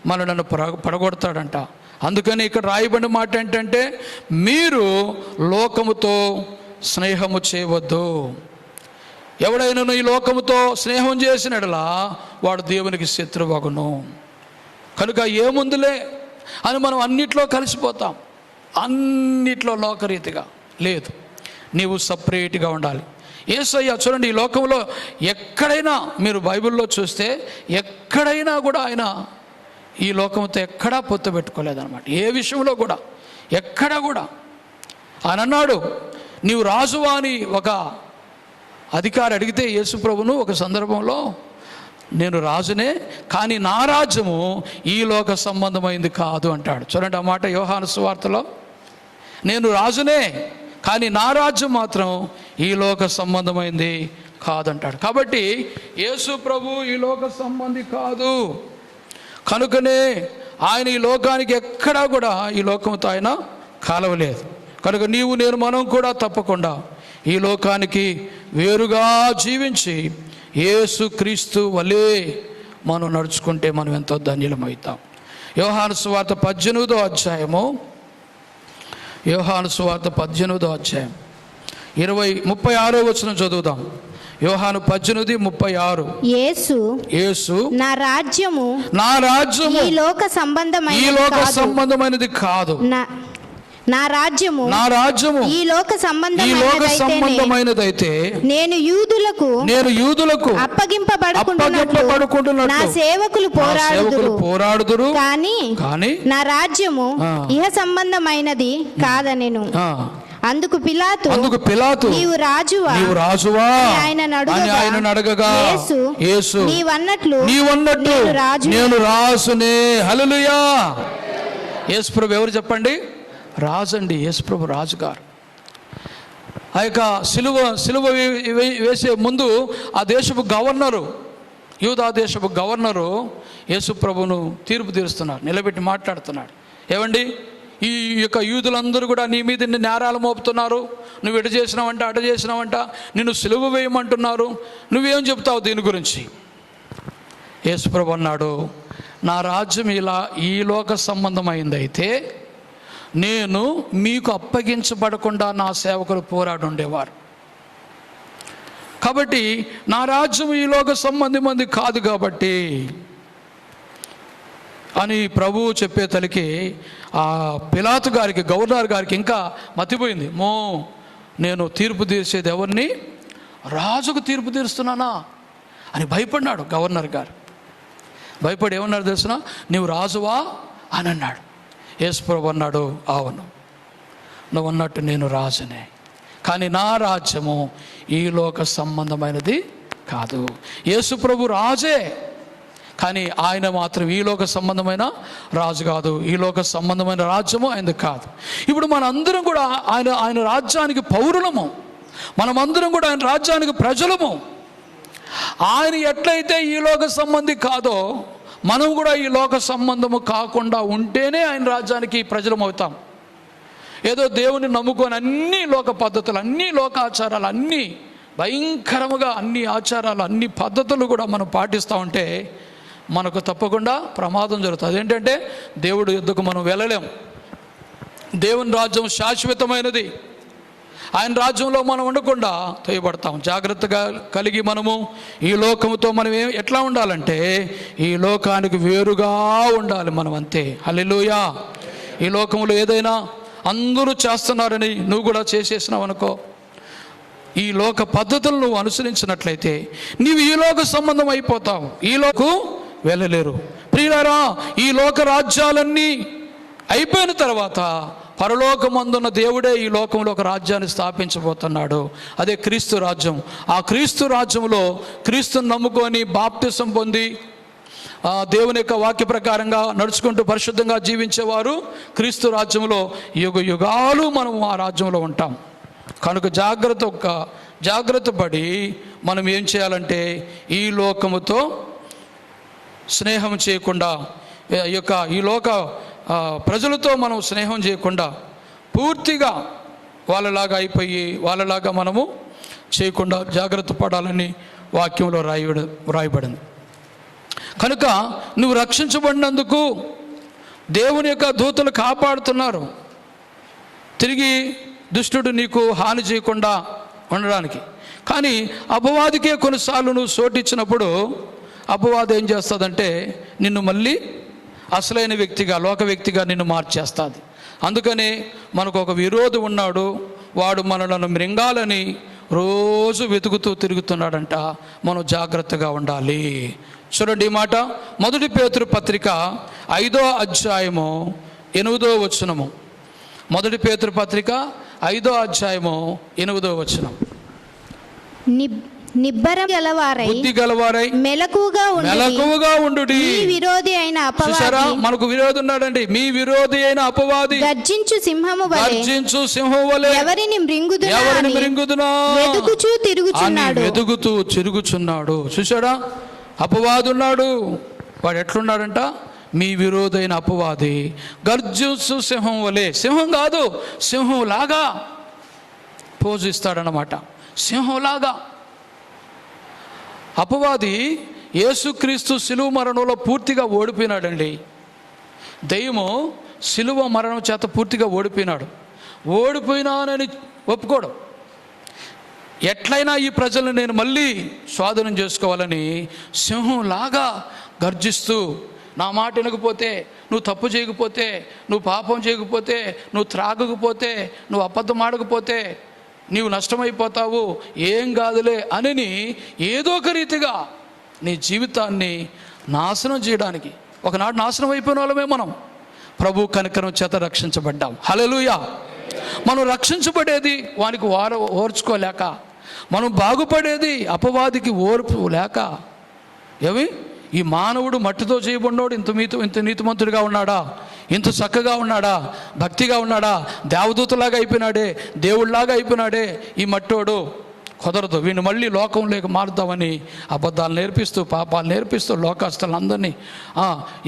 మనలను పడగొడతాడంట. అందుకని ఇక్కడ రాయబడిన మాట ఏంటంటే, మీరు లోకముతో స్నేహము చేయవద్దు. ఎవడైనా ఈ లోకముతో స్నేహం చేసినట్లా వాడు దేవునికి శత్రువగును. కనుక ఏముందులే అని మనం అన్నిట్లో కలిసిపోతాం. అన్నిట్లో లోకరీతిగా లేదు, నీవు సపరేట్గా ఉండాలి. యేసయ్య చూడండి, ఈ లోకంలో ఎక్కడైనా మీరు బైబిల్లో చూస్తే ఎక్కడైనా కూడా ఆయన ఈ లోకంతో ఎక్కడా పొత్తు పెట్టుకోలేదన్నమాట. ఏ విషయంలో కూడా ఎక్కడా కూడా. ఆయన అన్నాడు, నీవు రాజువా అని ఒక అధికారి అడిగితే యేసుప్రభును ఒక సందర్భంలో, నేను రాజునే, కానీ నా రాజ్యము ఈ లోక సంబంధమైంది కాదు అంటాడు. చూడండి ఆ మాట యోహాను సువార్తలో, నేను రాజునే కానీ నా రాజ్యం మాత్రం ఈ లోక సంబంధమైంది కాదంటాడు. కాబట్టి యేసు ప్రభు ఈ లోక సంబంధి కాదు. కనుకనే ఆయన ఈ లోకానికి ఎక్కడా కూడా ఈ లోకంతో ఆయన కలవలేదు. కనుక మనం కూడా తప్పకుండా ఈ లోకానికి వేరుగా జీవించి యేసు క్రీస్తు వలే మనం నడుచుకుంటే మనం ఎంతో ధన్యులమవుతాం. యోహాను సువార్త 18వ అధ్యాయము, యోహాను సువార్త 18వ అధ్యాయం 36వ వచనం చదువుదాం. యోహాను 18:36. యేసు నా రాజ్యము ఈ లోక సంబంధమైనది కాదు. నా రాజ్యము ఈ లోక సంబంధమైనదైతే నేను యూదులకు అప్పగింపబడుకుంటున్నట్లు నా సేవకులు పోరాడుదురు. కానీ నా రాజ్యము ఇహ సంబంధమైనది కాదనెను. అందుకు పిలాతు నీవు రాజువా ఆయన అడగగా యేసు నీవన్నట్లు నేను రాజునే. హల్లెలూయా. యేసు ప్రభు ఎవరు చెప్పండి? రాజు అండి. యేసుప్రభు రాజుగారు. ఆ యొక్క సిలువ వేసే ముందు ఆ దేశపు గవర్నరు, యూదా దేశపు గవర్నరు యేసుప్రభును తీర్పు తీరుస్తున్నారు, నిలబెట్టి మాట్లాడుతున్నాడు. ఏమండి, ఈ యొక్క యూదులందరూ కూడా నీ మీద నేరాలు మోపుతున్నారు, నువ్వు ఇటు చేసినావంట అటు చేసినావంట, నిన్ను సిలువ వేయమంటున్నారు, నువ్వేం చెప్తావు దీని గురించి? యేసుప్రభు అన్నాడు, నా రాజ్యం ఈ లోక సంబంధమైందైతే నేను మీకు అప్పగించబడకుండా నా సేవకులు పోరాడు ఉండేవారు. కాబట్టి నా రాజ్యం ఈ లోక సంబంధమైంది కాదు కాబట్టి అని ప్రభువు చెప్పే తలికి ఆ పిలాతు గారికి, గవర్నర్ గారికి ఇంకా మతిపోయింది. నేను తీర్పు తీర్చేది ఎవరిని? రాజుకు తీర్పు తీరుస్తున్నానా అని భయపడినాడు గవర్నర్ గారు. భయపడి ఏమన్నాడు తెలుసునా? నీవు రాజువా అని అన్నాడు. యేసుప్రభు అన్నాడు, అవును, నువ్వు అన్నట్టు నేను రాజునే, కానీ నా రాజ్యము ఈ లోక సంబంధమైనది కాదు. యేసుప్రభు రాజే, కానీ ఆయన మాత్రం ఈ లోక సంబంధమైన రాజు కాదు. ఈ లోక సంబంధమైన రాజ్యము ఆయనది కాదు. ఇప్పుడు మనందరం కూడా ఆయన రాజ్యానికి పౌరులము. మనమందరం కూడా ఆయన రాజ్యానికి ప్రజలము. ఆయన ఎట్లయితే ఈ లోక సంబంధి కాదో మనం కూడా ఈ లోక సంబంధము కాకుండా ఉంటేనే ఆయన రాజ్యానికి ప్రజలం అవుతాం. ఏదో దేవుని నమ్ముకొని అన్ని లోక పద్ధతులు, అన్ని లోకాచారాలు, అన్నీ భయంకరముగా అన్ని ఆచారాలు, అన్ని పద్ధతులు కూడా మనం పాటిస్తూ ఉంటే మనకు తప్పకుండా ప్రమాదం జరుగుతుంది. అదేంటంటే దేవుడి యుద్ధకు మనం వెళ్ళలేం. దేవుని రాజ్యం శాశ్వతమైనది. ఆయన రాజ్యంలో మనం ఉండకుండా తోయబడతాం. జాగ్రత్తగా కలిగి మనము ఈ లోకముతో మనం ఎట్లా ఉండాలంటే ఈ లోకానికి వేరుగా ఉండాలి మనం, అంతే. హల్లెలూయా. ఈ లోకంలో ఏదైనా అందరూ చేస్తున్నారని నువ్వు కూడా చేసేసినావు అనుకో, ఈ లోక పద్ధతులను నువ్వు అనుసరించినట్లయితే నీవు ఈ లోక సంబంధం అయిపోతావు. ఈ లోకు వెళ్ళలేరు. ప్రియులారా, ఈ లోక రాజ్యాలన్నీ అయిపోయిన తర్వాత పరలోకమందున్న దేవుడే ఈ లోకంలో ఒక రాజ్యాన్ని స్థాపించబోతున్నాడు. అదే క్రీస్తు రాజ్యం. ఆ క్రీస్తు రాజ్యంలో క్రీస్తుని నమ్ముకొని బాప్తిసం పొంది దేవుని యొక్క వాక్య ప్రకారంగా నడుచుకుంటూ పరిశుద్ధంగా జీవించేవారు క్రీస్తు రాజ్యంలో యుగ యుగాలు మనం ఆ రాజ్యంలో ఉంటాం. కనుక జాగ్రత్త పడి మనం ఏం చేయాలంటే ఈ లోకముతో స్నేహం చేయకుండా, ఈ లోక ప్రజలతో మనం స్నేహం చేయకుండా పూర్తిగా వాళ్ళలాగా అయిపోయి వాళ్ళలాగా మనము చేయకుండా జాగ్రత్త పడాలని వాక్యంలో రాయబడింది. కనుక నువ్వు రక్షించబడినందుకు దేవుని యొక్క దూతలు కాపాడుతున్నారు, తిరిగి దుష్టుడు నీకు హాని చేయకుండా ఉండడానికి. కానీ అపవాదికే కొన్నిసార్లు నువ్వు చోటిచ్చినప్పుడు అపవాది ఏం చేస్తుందంటే నిన్ను మళ్ళీ అసలైన వ్యక్తిగా, లోక వ్యక్తిగా నిన్ను మార్చేస్తుంది. అందుకనే మనకు ఒక విరోధి ఉన్నాడు, వాడు మనలను మృంగాలని రోజు వెతుకుతూ తిరుగుతున్నాడంట. మనం జాగ్రత్తగా ఉండాలి. చూడండి ఈ మాట, 1 పేతురు పత్రిక 5వ అధ్యాయము 8వ వచనము. 1 పేతురు పత్రిక 5వ అధ్యాయము 8వ వచనం. బుద్ధి గలవారై మెలకువగా ఉండుడి. విరోధి అయిన అపవాది, మనకు విరోధి ఉన్నాడండి, మీ విరోధి అయిన అపవాది గర్జించు సింహము వలె ఎవరిని మృంగుదునా వెతుకుచూ తిరుగుచున్నాడు. చూసాడా, అపవాది ఉన్నాడు. వాడు ఎట్లున్నాడంట, మీ విరోధైన అపవాది గర్జించు సింహం వలె. సింహం కాదు, సింహం లాగా పోజిస్తాడనమాట. సింహంలాగా అపవాది యేసుక్రీస్తు సిలువ మరణంలో పూర్తిగా ఓడిపోయినాడండి. దెయ్యము సిలువ మరణం చేత పూర్తిగా ఓడిపోయినాడు. ఓడిపోయినానని ఒప్పుకోడు. ఎట్లయినా ఈ ప్రజలను నేను మళ్ళీ స్వాధీనం చేసుకోవాలని సింహంలాగా గర్జిస్తూ, నా మాట వినకపోతే, నువ్వు తప్పు చేయకపోతే, నువ్వు పాపం చేయకపోతే, నువ్వు త్రాగకపోతే, నువ్వు అబద్ధం ఆడకపోతే నీవు నష్టమైపోతావు, ఏం కాదులే అని ఏదో ఒక రీతిగా నీ జీవితాన్ని నాశనం చేయడానికి. ఒకనాడు నాశనం అయిపోయిన వాళ్ళమే మనం. ప్రభు కనికరం చేత రక్షించబడ్డాం. హల్లెలూయా. మనం రక్షించబడేది వానికి ఓర్చుకోలేక, మనం బాగుపడేది అపవాదికి ఓర్పు లేక. ఈ మానవుడు మట్టితో చేయబడినోడు ఇంత నీతిమంతుడిగా ఉన్నాడా, ఇంత చక్కగా ఉన్నాడా, భక్తిగా ఉన్నాడా, దేవదూతలాగా అయిపోయినాడే, దేవుళ్లాగా అయిపోయినాడే ఈ మట్టోడు. కుదరదు. వీడిని మళ్ళీ లోకంలోకి మారుతామని అబద్ధాలు నేర్పిస్తూ, పాపాలు నేర్పిస్తూ, లోకస్తులందరినీ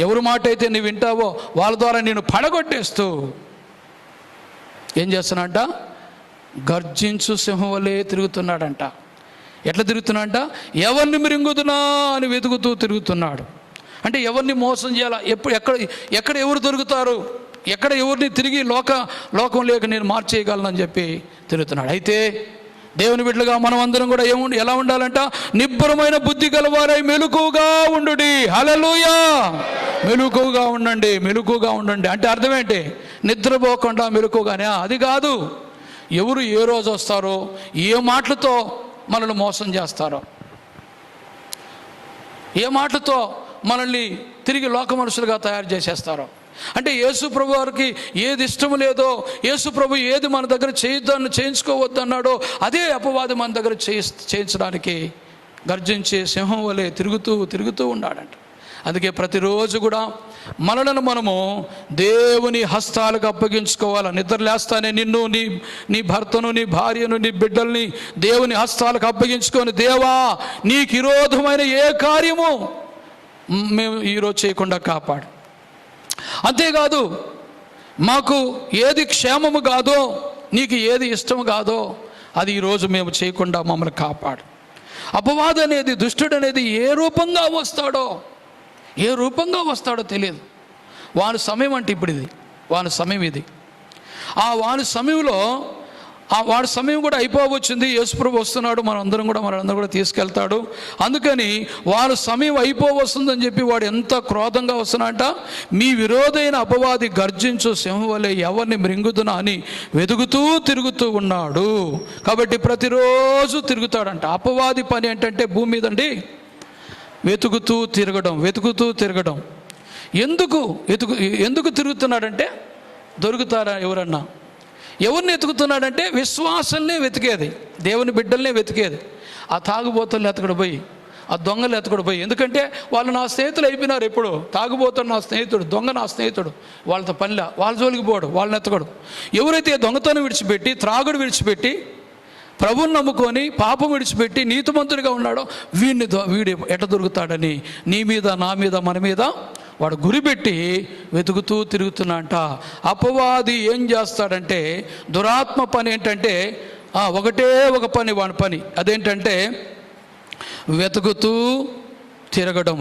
ఎవరి మాట అయితే నువ్వు వింటావో వాళ్ళ ద్వారా నేను పడగొట్టేస్తూ ఏం చేస్తున్నాడంట, గర్జించు సింహం వలె తిరుగుతున్నాడంట. ఎట్లా తిరుగుతున్నాడంట, ఎవరిని మృంగుదునా అని వెతుకుతూ తిరుగుతున్నాడు. అంటే ఎవరిని మోసం చేయాలా, ఎక్కడ ఎవరు దొరుకుతారు, ఎక్కడ ఎవరిని తిరిగి లోకం లేక నేను మార్చేయగలనని చెప్పి తిరుగుతున్నాడు. అయితే దేవుని బిడ్డలుగా మనం అందరం కూడా ఎలా ఉండాలంట, నిబ్బరమైన బుద్ధి గలవారై మెలకువగా ఉండుడి. హల్లెలూయా. మెలకువగా ఉండండి అంటే అర్థం ఏంటి, నిద్రపోకుండా మెలకువగానే. అది కాదు, ఎవరు ఏ రోజు వస్తారో, ఏ మాటలతో మనల్ని మోసం చేస్తారో, ఏ మాటలతో మనల్ని తిరిగి లోక మనుషులుగా తయారు చేసేస్తారో. అంటే యేసు ప్రభు వారికి ఏది ఇష్టం లేదో, యేసు ప్రభు ఏది మన దగ్గర చేయించుకోవద్దన్నాడో అదే అపవాది మన దగ్గర చేయించడానికి గర్జించే సింహం వలె తిరుగుతూ ఉన్నాడంట. అందుకే ప్రతిరోజు కూడా మనలను మనము దేవుని హస్తాలకు అప్పగించుకోవాలి. నిద్ర లేస్తానే నిన్ను, నీ భర్తను, నీ భార్యను, నీ బిడ్డల్ని దేవుని హస్తాలకు అప్పగించుకొని, దేవా నీకు విరోధమైన ఏ కార్యము మేము ఈరోజు చేయకుండా కాపాడు. అంతేకాదు, మాకు ఏది క్షేమము కాదో, నీకు ఏది ఇష్టము కాదో అది ఈరోజు మేము చేయకుండా మమ్మల్ని కాపాడు. అపవాది అనేది, దుష్టుడు అనేది ఏ రూపంగా వస్తాడో తెలియదు. వాని సమయం అంటే ఇప్పుడు ఇది, వాని సమయం ఇది. ఆ వాని సమయంలో వాడి సమయం కూడా అయిపోవచ్చింది. యేసుప్రభు వస్తున్నాడు, మనందరం కూడా తీసుకెళ్తాడు. అందుకని వారి సమయం అయిపోవస్తుందని చెప్పి వాడు ఎంత క్రోధంగా వస్తున్నాడంట, మీ విరోధైన అపవాది గర్జించు సింహం వలె ఎవరిని మృంగుదునా అని వెతుకుతూ తిరుగుతూ ఉన్నాడు. కాబట్టి ప్రతిరోజు తిరుగుతాడంట. అపవాది పని ఏంటంటే భూమి మీదండి వెతుకుతూ తిరగడం. ఎందుకు తిరుగుతున్నాడంటే, దొరుకుతారా ఎవరన్నా? ఎవరిని వెతుకుతున్నాడంటే విశ్వాసాలనే వెతికేది, దేవుని బిడ్డలనే వెతికేది. ఆ తాగుబోతుల్ని ఎతకడు పోయి, ఆ దొంగలు ఎతకడు పోయి. ఎందుకంటే వాళ్ళు నా స్నేహితులు అయిపోయినారు. ఎప్పుడు తాగుబోతుడు నా స్నేహితుడు, దొంగ నా స్నేహితుడు, వాళ్ళతో పనిలా, వాళ్ళ జోలికి పోడు, వాళ్ళని ఎతకడు. ఎవరైతే దొంగతనం విడిచిపెట్టి, త్రాగుడు విడిచిపెట్టి, ప్రభువుని నమ్ముకొని పాపం విడిచిపెట్టి నీతిమంతుడిగా ఉన్నాడో వీడు ఎట దొరుకుతాడని నీ మీద, నా మీద, మన మీద వాడు గురిపెట్టి వెతుకుతూ తిరుగుతున్నట. అపవాది ఏం చేస్తాడంటే, దురాత్మ పని ఏంటంటే ఒకటే ఒక పని, వాడి పని అదేంటంటే వెతుకుతూ తిరగడం.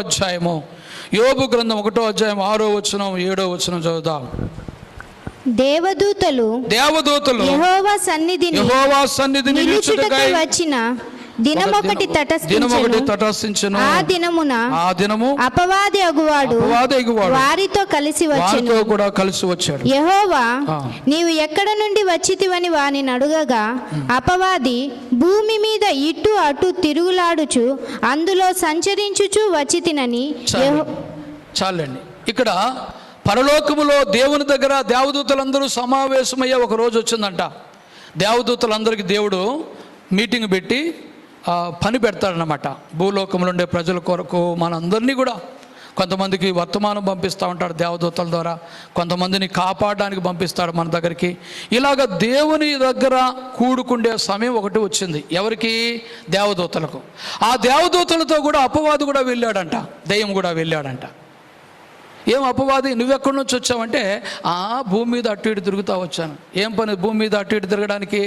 అధ్యాయము యోబు గ్రంథం 1వ అధ్యాయం 6వ వచనం 7వ వచనం చదువుదాం. దేవదూతలు యెహోవా సన్నిధిని నిలుచుటకై వచ్చిన దినమొకటి తటస్థించెను. ఆ దినము అపవాది అగువాడు వారితో కలిసి వచ్చాడు. యెహోవా నీవు ఎక్కడ నుండి వచ్చితివని వానిని అడుగగా, అపవాది భూమి మీద ఇటు అటు తిరుగులాడుచు అందులో సంచరించుచు వచ్చితినని. చాలండి. ఇక్కడ పరలోకములో దేవుని దగ్గర దేవదూతలందరూ సమావేశమయ్యే ఒక రోజు వచ్చిందంట. దేవదూతలందరికీ దేవుడు మీటింగ్ పెట్టి పని పెడతాడనమాట. భూలోకంలో ఉండే ప్రజల కొరకు మనందరినీ కూడా, కొంతమందికి వర్తమానం పంపిస్తూ ఉంటాడు దేవదూతల ద్వారా, కొంతమందిని కాపాడడానికి పంపిస్తాడు మన దగ్గరికి. ఇలాగ దేవుని దగ్గర కూడుకుండే సమయం ఒకటి వచ్చింది. ఎవరికి? దేవదూతలకు. ఆ దేవదూతలతో కూడా అపవాది కూడా వెళ్ళాడంట, దెయ్యం కూడా వెళ్ళాడంట. ఏం అపవాది, నువ్వెక్కడి నుంచి వచ్చావంటే, భూమి మీద అటు ఇటు తిరుగుతూ వచ్చాను. ఏం పని భూమి మీద అటు ఇటు తిరగడానికి?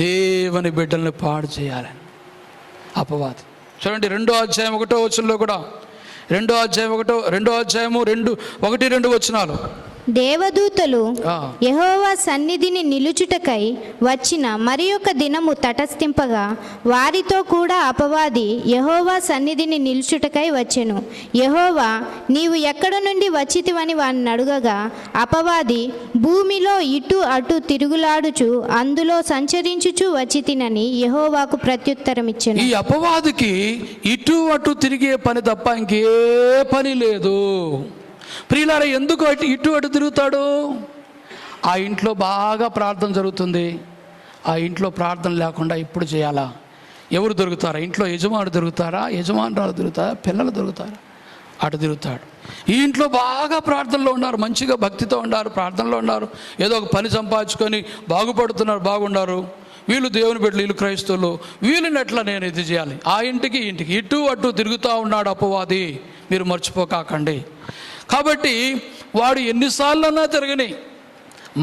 దేవుని బిడ్డల్ని పాడు చేయాలని అపవాది. చూడండి 2వ అధ్యాయం 1వ వచనంలో కూడా, 2వ అధ్యాయము 1-2 వచనాలు. దేవదూతలు యెహోవా సన్నిధిని నిలుచుటకై వచ్చిన మరి ఒక దినము తటస్థింపగా వారితో కూడా అపవాది యెహోవా సన్నిధిని నిలుచుటకై వచ్చెను. యెహోవా నీవు ఎక్కడ నుండి వచ్చితివని వారిని అడుగగా, అపవాది భూమిలో ఇటు అటు తిరుగులాడుచు అందులో సంచరించుచు వచ్చితినని యెహోవాకు ప్రత్యుత్తరం ఇచ్చెను. ఈ అపవాదికి ఇటు అటు తిరిగే పని తప్ప ఇంకే పని లేదు. ప్రియులారా, ఎందుకు ఇటు అటు తిరుగుతాడు? ఆ ఇంట్లో బాగా ప్రార్థన జరుగుతుంది, ఆ ఇంట్లో ప్రార్థన లేకుండా ఇప్పుడు చేయాలా? ఎవరు దొరుకుతారా? ఇంట్లో యజమానుడు దొరుకుతారా? యజమానురాలు దొరుకుతారా? పిల్లలు దొరుకుతారా? అటు తిరుగుతాడు. ఈ ఇంట్లో బాగా ప్రార్థనలో ఉన్నారు, మంచిగా భక్తితో ఉన్నారు, ప్రార్థనలో ఉన్నారు, ఏదో ఒక పని సంపాదించుకొని బాగుపడుతున్నారు, బాగున్నారు. వీళ్ళు దేవుని బిడ్డలు, వీళ్ళు క్రైస్తవులు, వీళ్ళని ఎట్లా నేను ఇది చేయాలి? ఆ ఇంటికి ఇటు అటు తిరుగుతూ ఉన్నాడు అపవాది. మీరు మర్చిపోకాకండి. కాబట్టి వాడు ఎన్నిసార్లన్నా తిరగని,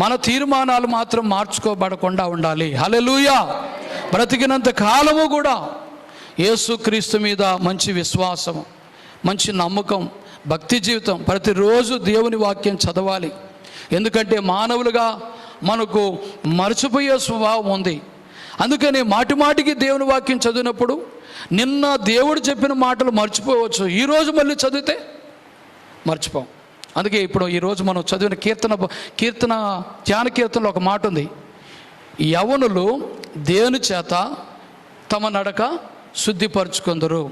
మన తీర్మానాలు మాత్రం మార్చుకోబడకుండా ఉండాలి. హల్లెలూయా. బ్రతికినంత కాలము కూడా యేసుక్రీస్తు మీద మంచి విశ్వాసం, మంచి నమ్మకం, భక్తి జీవితం, ప్రతిరోజు దేవుని వాక్యం చదవాలి. ఎందుకంటే మానవులుగా మనకు మర్చిపోయే స్వభావం ఉంది. అందుకని మాటిమాటికి దేవుని వాక్యం చదివినప్పుడు నిన్న దేవుడు చెప్పిన మాటలు మర్చిపోవచ్చు, ఈరోజు మళ్ళీ చదివితే మర్చిపోం. అందుకే ఇప్పుడు ఈరోజు మనం చదివిన కీర్తన ధ్యాన కీర్తనలో ఒక మాట ఉంది, యవ్వనులు దేవుని చేత తమ నడక శుద్ధిపరచుకుందరు,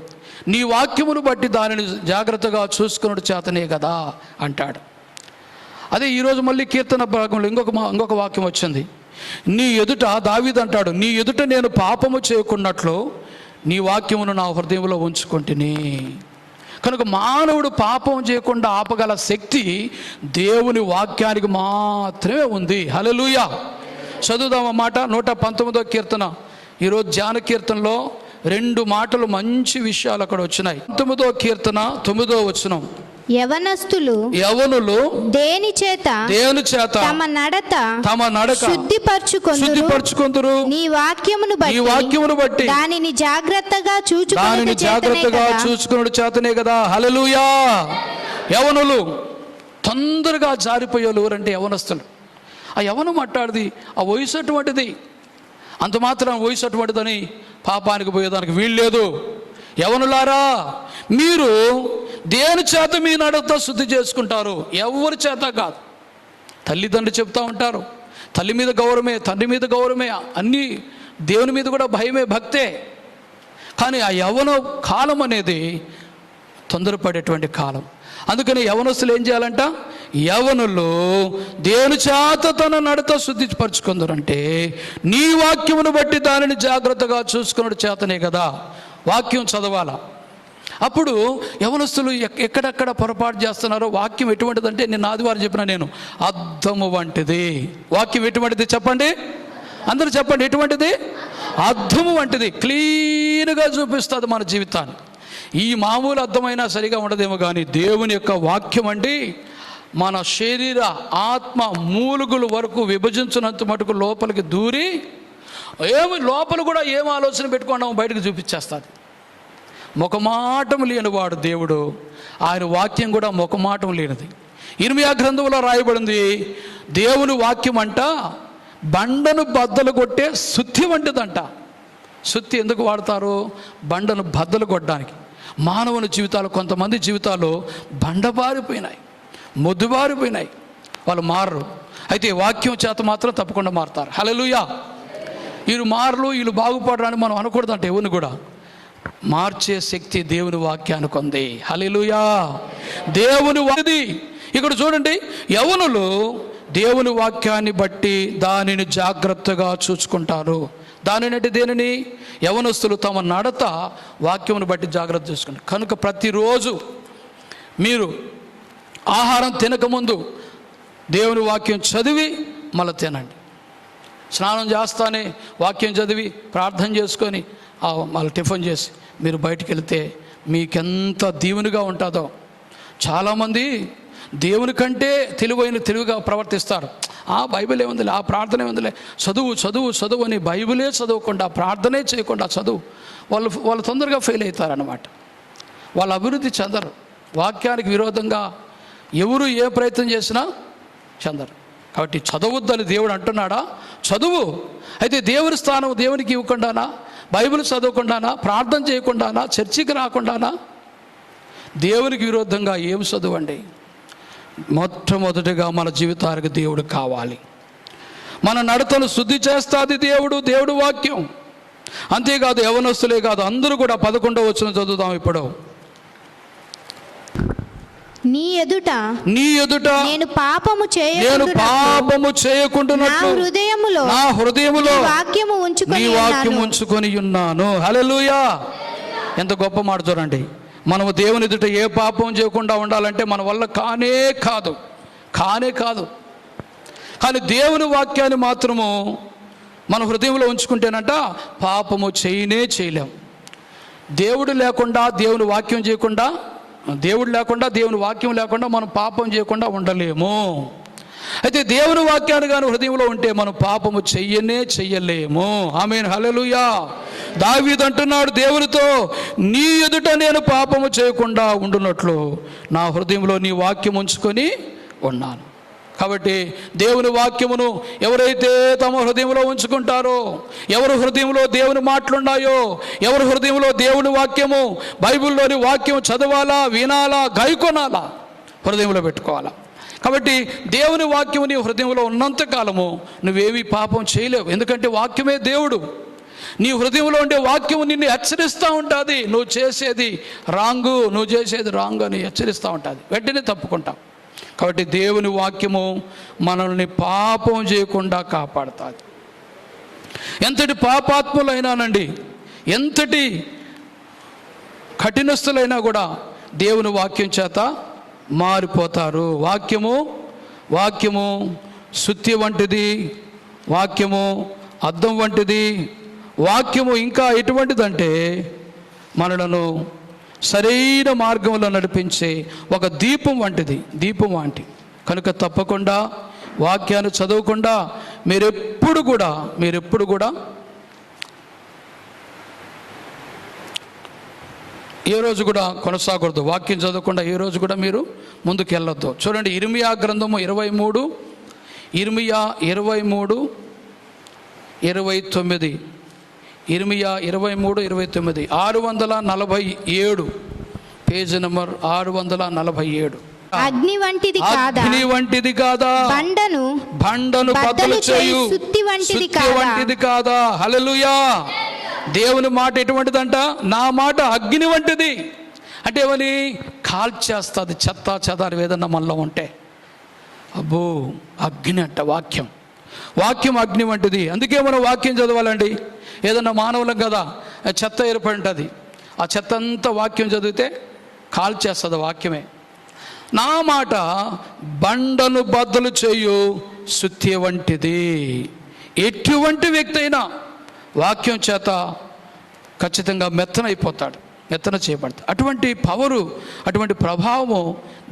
నీ వాక్యమును బట్టి దానిని జాగ్రత్తగా చూసుకున్నట్టు చేతనే కదా అంటాడు. అదే ఈరోజు మళ్ళీ కీర్తన భాగంలో ఇంకొక వాక్యం వచ్చింది, నీ ఎదుట దావీదు అంటాడు, నీ ఎదుట నేను పాపము చేయకున్నట్లు నీ వాక్యమును నా హృదయంలో ఉంచుకుంటుని. కనుక మానవుడు పాపం చేయకుండా ఆపగల శక్తి దేవుని వాక్యానికి మాత్రమే ఉంది. హల్లెలూయా. చదువుదాం ఆ మాట. 119వ కీర్తన. ఈరోజు ధ్యాన కీర్తనలో 2 మాటలు మంచి విషయాలు అక్కడ వచ్చినాయి. 19వ కీర్తన 9వ వచనం. యవనులు దేని చేత తమ నడక శుద్ధిపరచుకొందురు, నీ వాక్యమును బట్టి దానిని జాగ్రత్తగా చూచుకొనుట చేతనే కదా. హల్లెలూయా. యవనులు తొందరగా జారిపోయేవాళ్ళు ఎవరంటే యవనస్తులు. ఆ యవనం మాట్లాడిది, ఆ వయసు అటువంటిది. అంత మాత్రం వయసు అటువంటిదని పాపానికి పోయేదానికి వీల్లేదు. యవనులారా, మీరు దేని చేత మీ నడత శుద్ధి చేసుకుంటారు? ఎవరి చేత కాదు. తల్లిదండ్రులు చెప్తా ఉంటారు, తల్లి మీద గౌరవమే, తండ్రి మీద గౌరవమే, అన్నీ దేవుని మీద కూడా భయమే, భక్తే. కానీ ఆ యవన కాలం అనేది తొందరపడేటువంటి కాలం. అందుకని యవనస్తులు ఏం చేయాలంట? యవనులు దేవుని చేత తన నడత శుద్ధిపరచుకుందరంటే నీ వాక్యమును బట్టి దానిని జాగ్రత్తగా చూసుకున్నట్టు చేతనే కదా. వాక్యం చదవాలా. అప్పుడు యవనస్తులు ఎక్కడెక్కడ పొరపాటు చేస్తున్నారో, వాక్యం ఎటువంటిదంటే నేను ఆదివారం చెప్పిన, నేను అద్దము వంటిది. వాక్యం ఎటువంటిది చెప్పండి, అందరూ చెప్పండి. ఎటువంటిది? అద్దము వంటిది. క్లీన్గా చూపిస్తుంది మన జీవితాన్ని. ఈ మామూలు అద్దమైనా సరిగా ఉండదేమో, కానీ దేవుని యొక్క వాక్యం అండి మన శరీర ఆత్మ మూలుగుల వరకు విభజించినంత మటుకు లోపలికి దూరి ఏమి లోపల కూడా ఏం ఆలోచన పెట్టుకున్నామో బయటకు చూపించేస్తుంది. ముఖమాటం లేనివాడు దేవుడు, ఆయన వాక్యం కూడా ముఖమాటం లేనిది. ఇర్మియా గ్రంథంలో రాయబడింది, దేవుని వాక్యం అంట బండను బద్దలు కొట్టే సుత్తి వంటిదంట. సుత్తి ఎందుకు వాడతారు? బండను బద్దలు కొట్టడానికి. మానవుని జీవితాలు, కొంతమంది జీవితాలు బండబారిపోయినాయి, మొద్దుబారిపోయినాయి, వాళ్ళు మారరు. అయితే వాక్యం చేత మాత్రం తప్పకుండా మారుతారు. హల్లెలూయా. వీళ్ళు మారలు, వీళ్ళు బాగుపడరని మనం అనకూడదంట. ఎవరిని కూడా మార్చే శక్తి దేవుని వాక్యానికి ఉంది. హల్లెలూయా. దేవుని వాక్యది. ఇక్కడ చూడండి, యవనులు దేవుని వాక్యాన్ని బట్టి దానిని జాగ్రత్తగా చూసుకుంటారు. దానిని అంటే దేనిని? యవనస్తులు తమ నడత వాక్యమును బట్టి జాగ్రత్త చూసుకుంటారు. కనుక ప్రతిరోజు మీరు ఆహారం తినకముందు దేవుని వాక్యం చదివి మళ్ళీ తినండి. స్నానం చేస్తానే వాక్యం చదివి ప్రార్థన చేసుకొని మళ్ళీ టిఫిన్ చేసి మీరు బయటికి వెళితే మీకెంత దీవెనగా ఉంటుందో. చాలామంది దేవుని కంటే తెలివిగా ప్రవర్తిస్తారు. ఆ బైబిల్ ఏముందిలే, ఆ ప్రార్థన ఏముందిలే, చదువు అని బైబిలే చదవకుండా, ప్రార్థనే చేయకుండా చదువు వాళ్ళు తొందరగా ఫెయిల్ అవుతారన్నమాట. వాళ్ళ అభివృద్ధి చెందరు. వాక్యానికి విరోధంగా ఎవరు ఏ ప్రయత్నం చేసినా చెందరు. కాబట్టి చదవద్దని దేవుడు అంటున్నాడా? చదువు. అయితే దేవుని స్థానం దేవునికి ఇవ్వకుండానా, బైబిల్ చదవకుండానా, ప్రార్థన చేయకుండానా, చర్చికి రాకుండానా? దేవునికి విరోధంగా ఏం చదవండి? మొట్టమొదటిగా మన జీవితానికి దేవుడు కావాలి. మన నడతను శుద్ధి చేస్తుంది దేవుడు వాక్యం. అంతేకాదు యవనస్తులే కాదు, అందరూ కూడా 11వ వచనం చదువుదాం ఇప్పుడు. నీ ఎదుట నేను పాపము చేయకుండానట్లు నా హృదయములో నీ వాక్యము ఉంచుకొని ఉన్నాను. హల్లెలూయా. ఎంత గొప్ప మాట చూడండి. మనము దేవుని ఎదుట ఏ పాపం చేయకుండా ఉండాలంటే మన వల్ల కానే కాదు. కానీ దేవుని వాక్యాన్ని మాత్రము మన హృదయంలో ఉంచుకుంటేనంట పాపము చేయలేం. దేవుడు లేకుండా, దేవుని వాక్యం చేయకుండా, దేవుడు లేకుండా, దేవుని వాక్యం లేకుండా మనం పాపం చేయకుండా ఉండలేము. అయితే దేవుని వాక్యాన్ని కానీ హృదయంలో ఉంటే మనం పాపము చెయ్యలేము. ఆమేన్. హల్లెలూయా. దావీదు అంటున్నాడు దేవునితో, నీ ఎదుట నేను పాపము చేయకుండా ఉండునట్లు నా హృదయంలో నీ వాక్యం ఉంచుకొని ఉన్నాను. కాబట్టి దేవుని వాక్యమును ఎవరైతే తమ హృదయంలో ఉంచుకుంటారో, ఎవరి హృదయంలో దేవుని మాటలున్నాయో, ఎవరి హృదయంలో దేవుని వాక్యము, బైబిల్లోని వాక్యం చదవాలా, వినాలా, గైకొనాలా, హృదయంలో పెట్టుకోవాలా. కాబట్టి దేవుని వాక్యము నీ హృదయంలో ఉన్నంతకాలము నువ్వేమీ పాపం చేయలేవు. ఎందుకంటే వాక్యమే దేవుడు. నీ హృదయంలో ఉండే వాక్యము నిన్ను హెచ్చరిస్తూ ఉంటుంది. నువ్వు చేసేది రాంగు అని హెచ్చరిస్తూ ఉంటుంది. వెంటనే తప్పుకుంటావు. కాబట్టి దేవుని వాక్యము మనల్ని పాపం చేయకుండా కాపాడుతుంది. ఎంతటి పాపాత్ములైనానండి, ఎంతటి కఠినస్తులైనా కూడా దేవుని వాక్యం చేత మారిపోతారు. వాక్యము సుత్తి వంటిది, వాక్యము అద్దం వంటిది, వాక్యము ఇంకా ఎటువంటిదంటే మనలను సరైన మార్గంలో నడిపించే ఒక దీపం వంటిది, దీపం వంటి. కనుక తప్పకుండా వాక్యాన్ని చదవకుండా మీరెప్పుడు కూడా ఏ రోజు కూడా కొనసాగకూడదు. వాక్యం చదవకుండా ఏ రోజు కూడా మీరు ముందుకు వెళ్ళొద్దు. చూడండి, ఇర్మియా గ్రంథము 23 ఇర్మియా 23:29 ఇర్మియా 23:29 647 పేజీ నెంబర్ 647. అగ్ని వంటిది కాదా, బండను బద్దలు చేయు సుత్తి వంటిది కాదా. హల్లెలూయా. దేవుని మాట ఎటువంటిదంట? నా మాట అగ్ని వంటిది. అంటే ఏమని? కాల్చేస్తుంది చెత్త చెదారు ఏదన్నా మనలో ఉంటే. అబ్బో, అగ్ని అంట వాక్యం అగ్ని వంటిది. అందుకే మనం వాక్యం చదవాలండి. ఏదన్నా మానవులం కదా, చెత్త ఏర్పడి ఉంటుంది. ఆ చెత్త అంతా వాక్యం చదివితే కాల్చేస్తుంది వాక్యమే. నా మాట బండను బద్దలు చేయు సుత్తి వంటిది. ఎటువంటి వ్యక్తి అయినా వాక్యం చేత ఖచ్చితంగా మెత్తన చేయబడతాడు. అటువంటి పవరు, అటువంటి ప్రభావము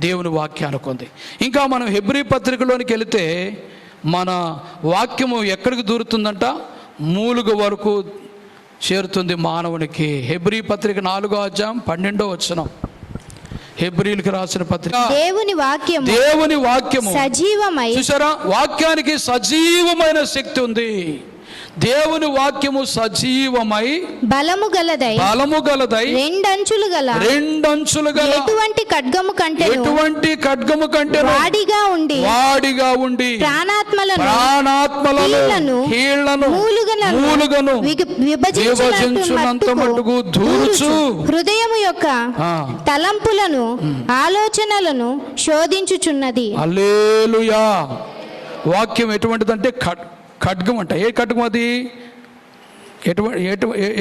దేవుని వాక్యానికి ఉంది. ఇంకా మనం హెబ్రీ పత్రికలోనికి వెళితే మన వాక్యము ఎక్కడికి దూరుతుందంట? మూలుగు వరకు చేరుతుంది మానవునికి. హెబ్రీ పత్రిక 4వ అధ్యాయం 12వ వచనం. హెబ్రీలకు రాసిన పత్రిక. దేవుని వాక్యము సజీవమై, చూసారా, వాక్యానికి సజీవమైన శక్తి ఉంది. దేవుని వాక్యము సజీవమై బలము గలదై రెండంచులు గల ఎటువంటి ఖడ్గము కంటే వాడిగా ఉండి ప్రాణాత్మలను కీళ్లను మూలుగను విభజించునంత మట్టుకు దూరుచు హృదయము యొక్క తలంపులను ఆలోచనలను శోధించుచున్నది. హల్లెలూయా. వాక్యం ఎటువంటిదంటే ఖడ్గం అంట. ఏ ఖడ్గం అది?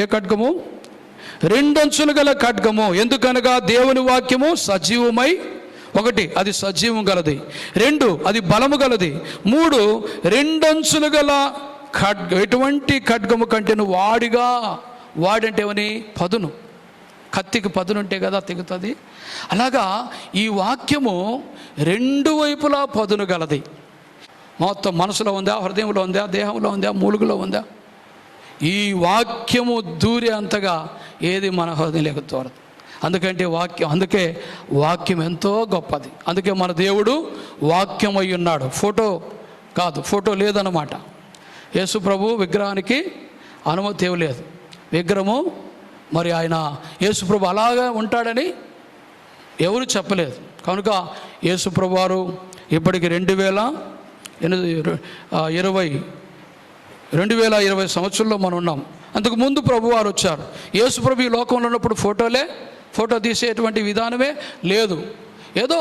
ఏ ఖడ్గము? రెండంచులు గల ఖడ్గము. ఎందుకనగా దేవుని వాక్యము సజీవమై, 1 అది సజీవం గలది, 2 అది బలము గలది, 3 రెండంచులు గల ఎటువంటి ఖడ్గము కంటేను వాడంటే ఏమని? పదును. కత్తికి పదునుంటే కదా తెగుతుంది. అలాగా ఈ వాక్యము 2 వైపులా పదును గలది. మొత్తం మనసులో ఉందా, హృదయంలో ఉందా, దేహంలో ఉందా, మూలుగులో ఉందా? ఈ వాక్యము దూరే అంతగా ఏది మన హృదయంలోకి తోరదు. అందుకే వాక్యం ఎంతో గొప్పది. అందుకే మన దేవుడు వాక్యం అయి ఉన్నాడు. ఫోటో లేదన్నమాట. యేసు ప్రభు విగ్రహానికి అనుమతి ఇవ్వలేదు. విగ్రహము మరి ఆయన యేసు ప్రభు అలాగా ఉంటాడని ఎవరు చెప్పలేదు. కనుక యేసు ప్రభు వారు ఇప్పటికి 2020 సంవత్సరంలో మనం ఉన్నాం. అంతకు ముందు ప్రభు వారు వచ్చారు. యేసు ప్రభు ఈ లోకంలో ఉన్నప్పుడు ఫోటో తీసేటువంటి విధానమే లేదు. ఏదో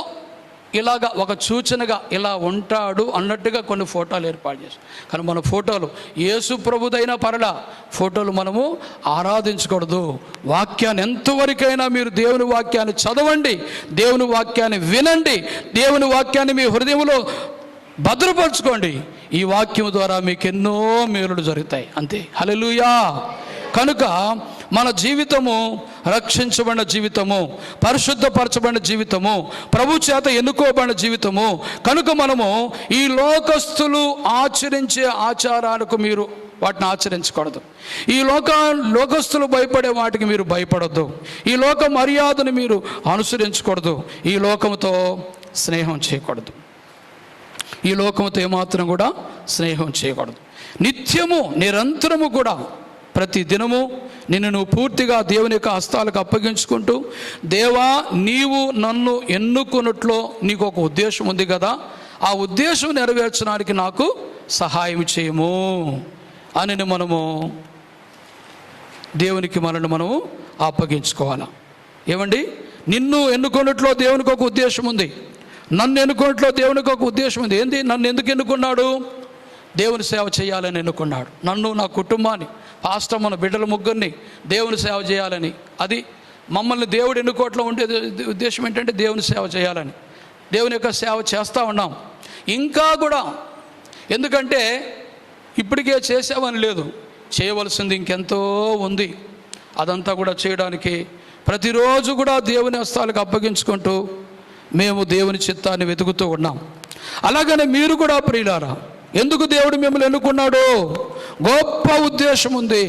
ఇలాగా ఒక సూచనగా ఇలా ఉంటాడు అన్నట్టుగా కొన్ని ఫోటోలు ఏర్పాటు చేశారు. కానీ మన ఫోటోలు యేసు ప్రభుదైన పరలా ఫోటోలు మనము ఆరాధించకూడదు. వాక్యాన్ని ఎంతవరకైనా మీరు దేవుని వాక్యాన్ని చదవండి, దేవుని వాక్యాన్ని వినండి, దేవుని వాక్యాన్ని మీ హృదయంలో భద్రపరచుకోండి. ఈ వాక్యం ద్వారా మీకు ఎన్నో మేలులు జరుగుతాయి. అంతే. హల్లెలూయా. కనుక మన జీవితము రక్షించబడిన జీవితము, పరిశుద్ధపరచబడిన జీవితము, ప్రభు చేత ఎన్నుకోబడిన జీవితము. కనుక మనము ఈ లోకస్తులు ఆచరించే ఆచారాలకు మీరు వాటిని ఆచరించకూడదు. ఈ లోకస్తులు భయపడే వాటికి మీరు భయపడొద్దు. ఈ లోక మర్యాదను మీరు అనుసరించకూడదు. ఈ లోకముతో స్నేహం చేయకూడదు. ఈ లోకంతో ఏమాత్రం కూడా స్నేహం చేయకూడదు. నిరంతరము కూడా ప్రతి దినము నువ్వు పూర్తిగా దేవుని యొక్క హస్తాలకు అప్పగించుకుంటూ, దేవా నీవు నన్ను ఎన్నుకున్నట్లో నీకు ఒక ఉద్దేశం ఉంది కదా, ఆ ఉద్దేశం నెరవేర్చడానికి నాకు సహాయం చేయము అని మనము దేవునికి మనము అప్పగించుకోవాలి. ఏమండి, నిన్ను ఎన్నుకున్నట్లో దేవునికి ఒక ఉద్దేశం ఉంది, నన్ను ఎన్నుకున్నట్లో దేవునికి ఒక ఉద్దేశం ఉంది. ఏంది? నన్ను ఎందుకు ఎన్నుకున్నాడు? దేవుని సేవ చేయాలని ఎన్నుకున్నాడు. నన్ను, నా కుటుంబాన్ని, పాస్టర్ మన బిడ్డల ముగ్గురిని దేవుని సేవ చేయాలని. అది మమ్మల్ని దేవుడు ఎన్నుకోవట్లో ఉండే ఉద్దేశం ఏంటంటే దేవుని సేవ చేయాలని. దేవుని యొక్క సేవ చేస్తూ ఉన్నాం ఇంకా కూడా. ఎందుకంటే ఇప్పటికే చేసామని లేదు, చేయవలసింది ఇంకెంతో ఉంది. అదంతా కూడా చేయడానికి ప్రతిరోజు కూడా దేవుని హస్తాలకు అప్పగించుకుంటూ మేము దేవుని చిత్తాన్ని వెతుకుతూ ఉన్నాం. అలాగనే మీరు కూడా ప్రియులారా, ఎందుకు దేవుడు మిమ్మల్ని ఎన్నుకున్నాడు? గొప్ప ఉద్దేశం ఉంది,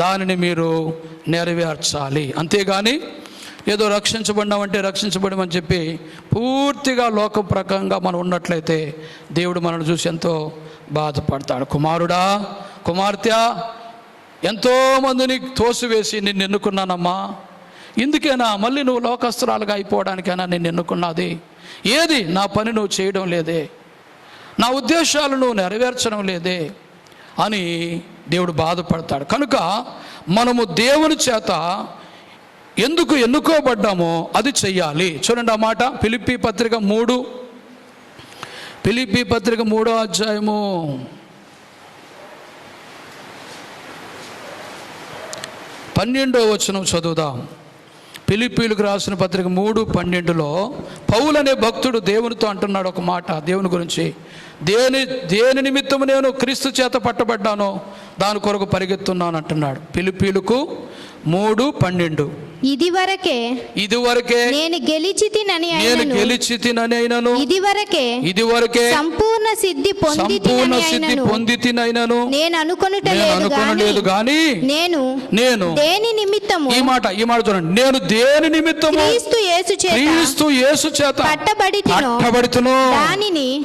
దానిని మీరు నెరవేర్చాలి. అంతేగాని ఏదో రక్షించబడినామంటే రక్షించబడమని చెప్పి పూర్తిగా లోక ప్రకంగా మనం ఉన్నట్లయితే దేవుడు మనల్ని చూసి ఎంతో బాధపడతాడు. కుమారుడా, కుమార్తె, ఎంతోమందిని తోసివేసి నిన్ను ఎన్నుకున్నానమ్మా, ఇందుకేనా మళ్ళీ నువ్వు లోకస్తురాలుగా అయిపోవడానికైనా నేను ఎన్నుకున్నది? ఏది నా పని నువ్వు చేయడం లేదే, నా ఉద్దేశాలు నువ్వు నెరవేర్చడం లేదే అని దేవుడు బాధపడతాడు. కనుక మనము దేవుని చేత ఎందుకు ఎన్నుకోబడ్డామో అది చెయ్యాలి. చూడండి ఆ మాట, ఫిలిప్పీ పత్రిక 3వ అధ్యాయము 12వ వచనం చదువుదాం. ఫిలిప్పీలకు రాసిన పత్రిక 3:12లో పౌలు అనే భక్తుడు దేవునితో అంటున్నాడు ఒక మాట దేవుని గురించి. దేని నిమిత్తము నేను క్రీస్తు చేత పట్టబడ్డానో దాని కొరకు పరిగెత్తున్నాను అంటున్నాడు. ఫిలిప్పీలకు 3:12 ఇదివరకే నేను గెలిచితినని అయినను ఇదివరకే సంపూర్ణ సిద్ధి పొందితినైనను నేను అనుకొనలేదు గాని నేను దేని నిమిత్తము, ఈ మాట చూడండి, నేను దేని నిమిత్తము క్రీస్తు యేసు చేత పట్టబడితినో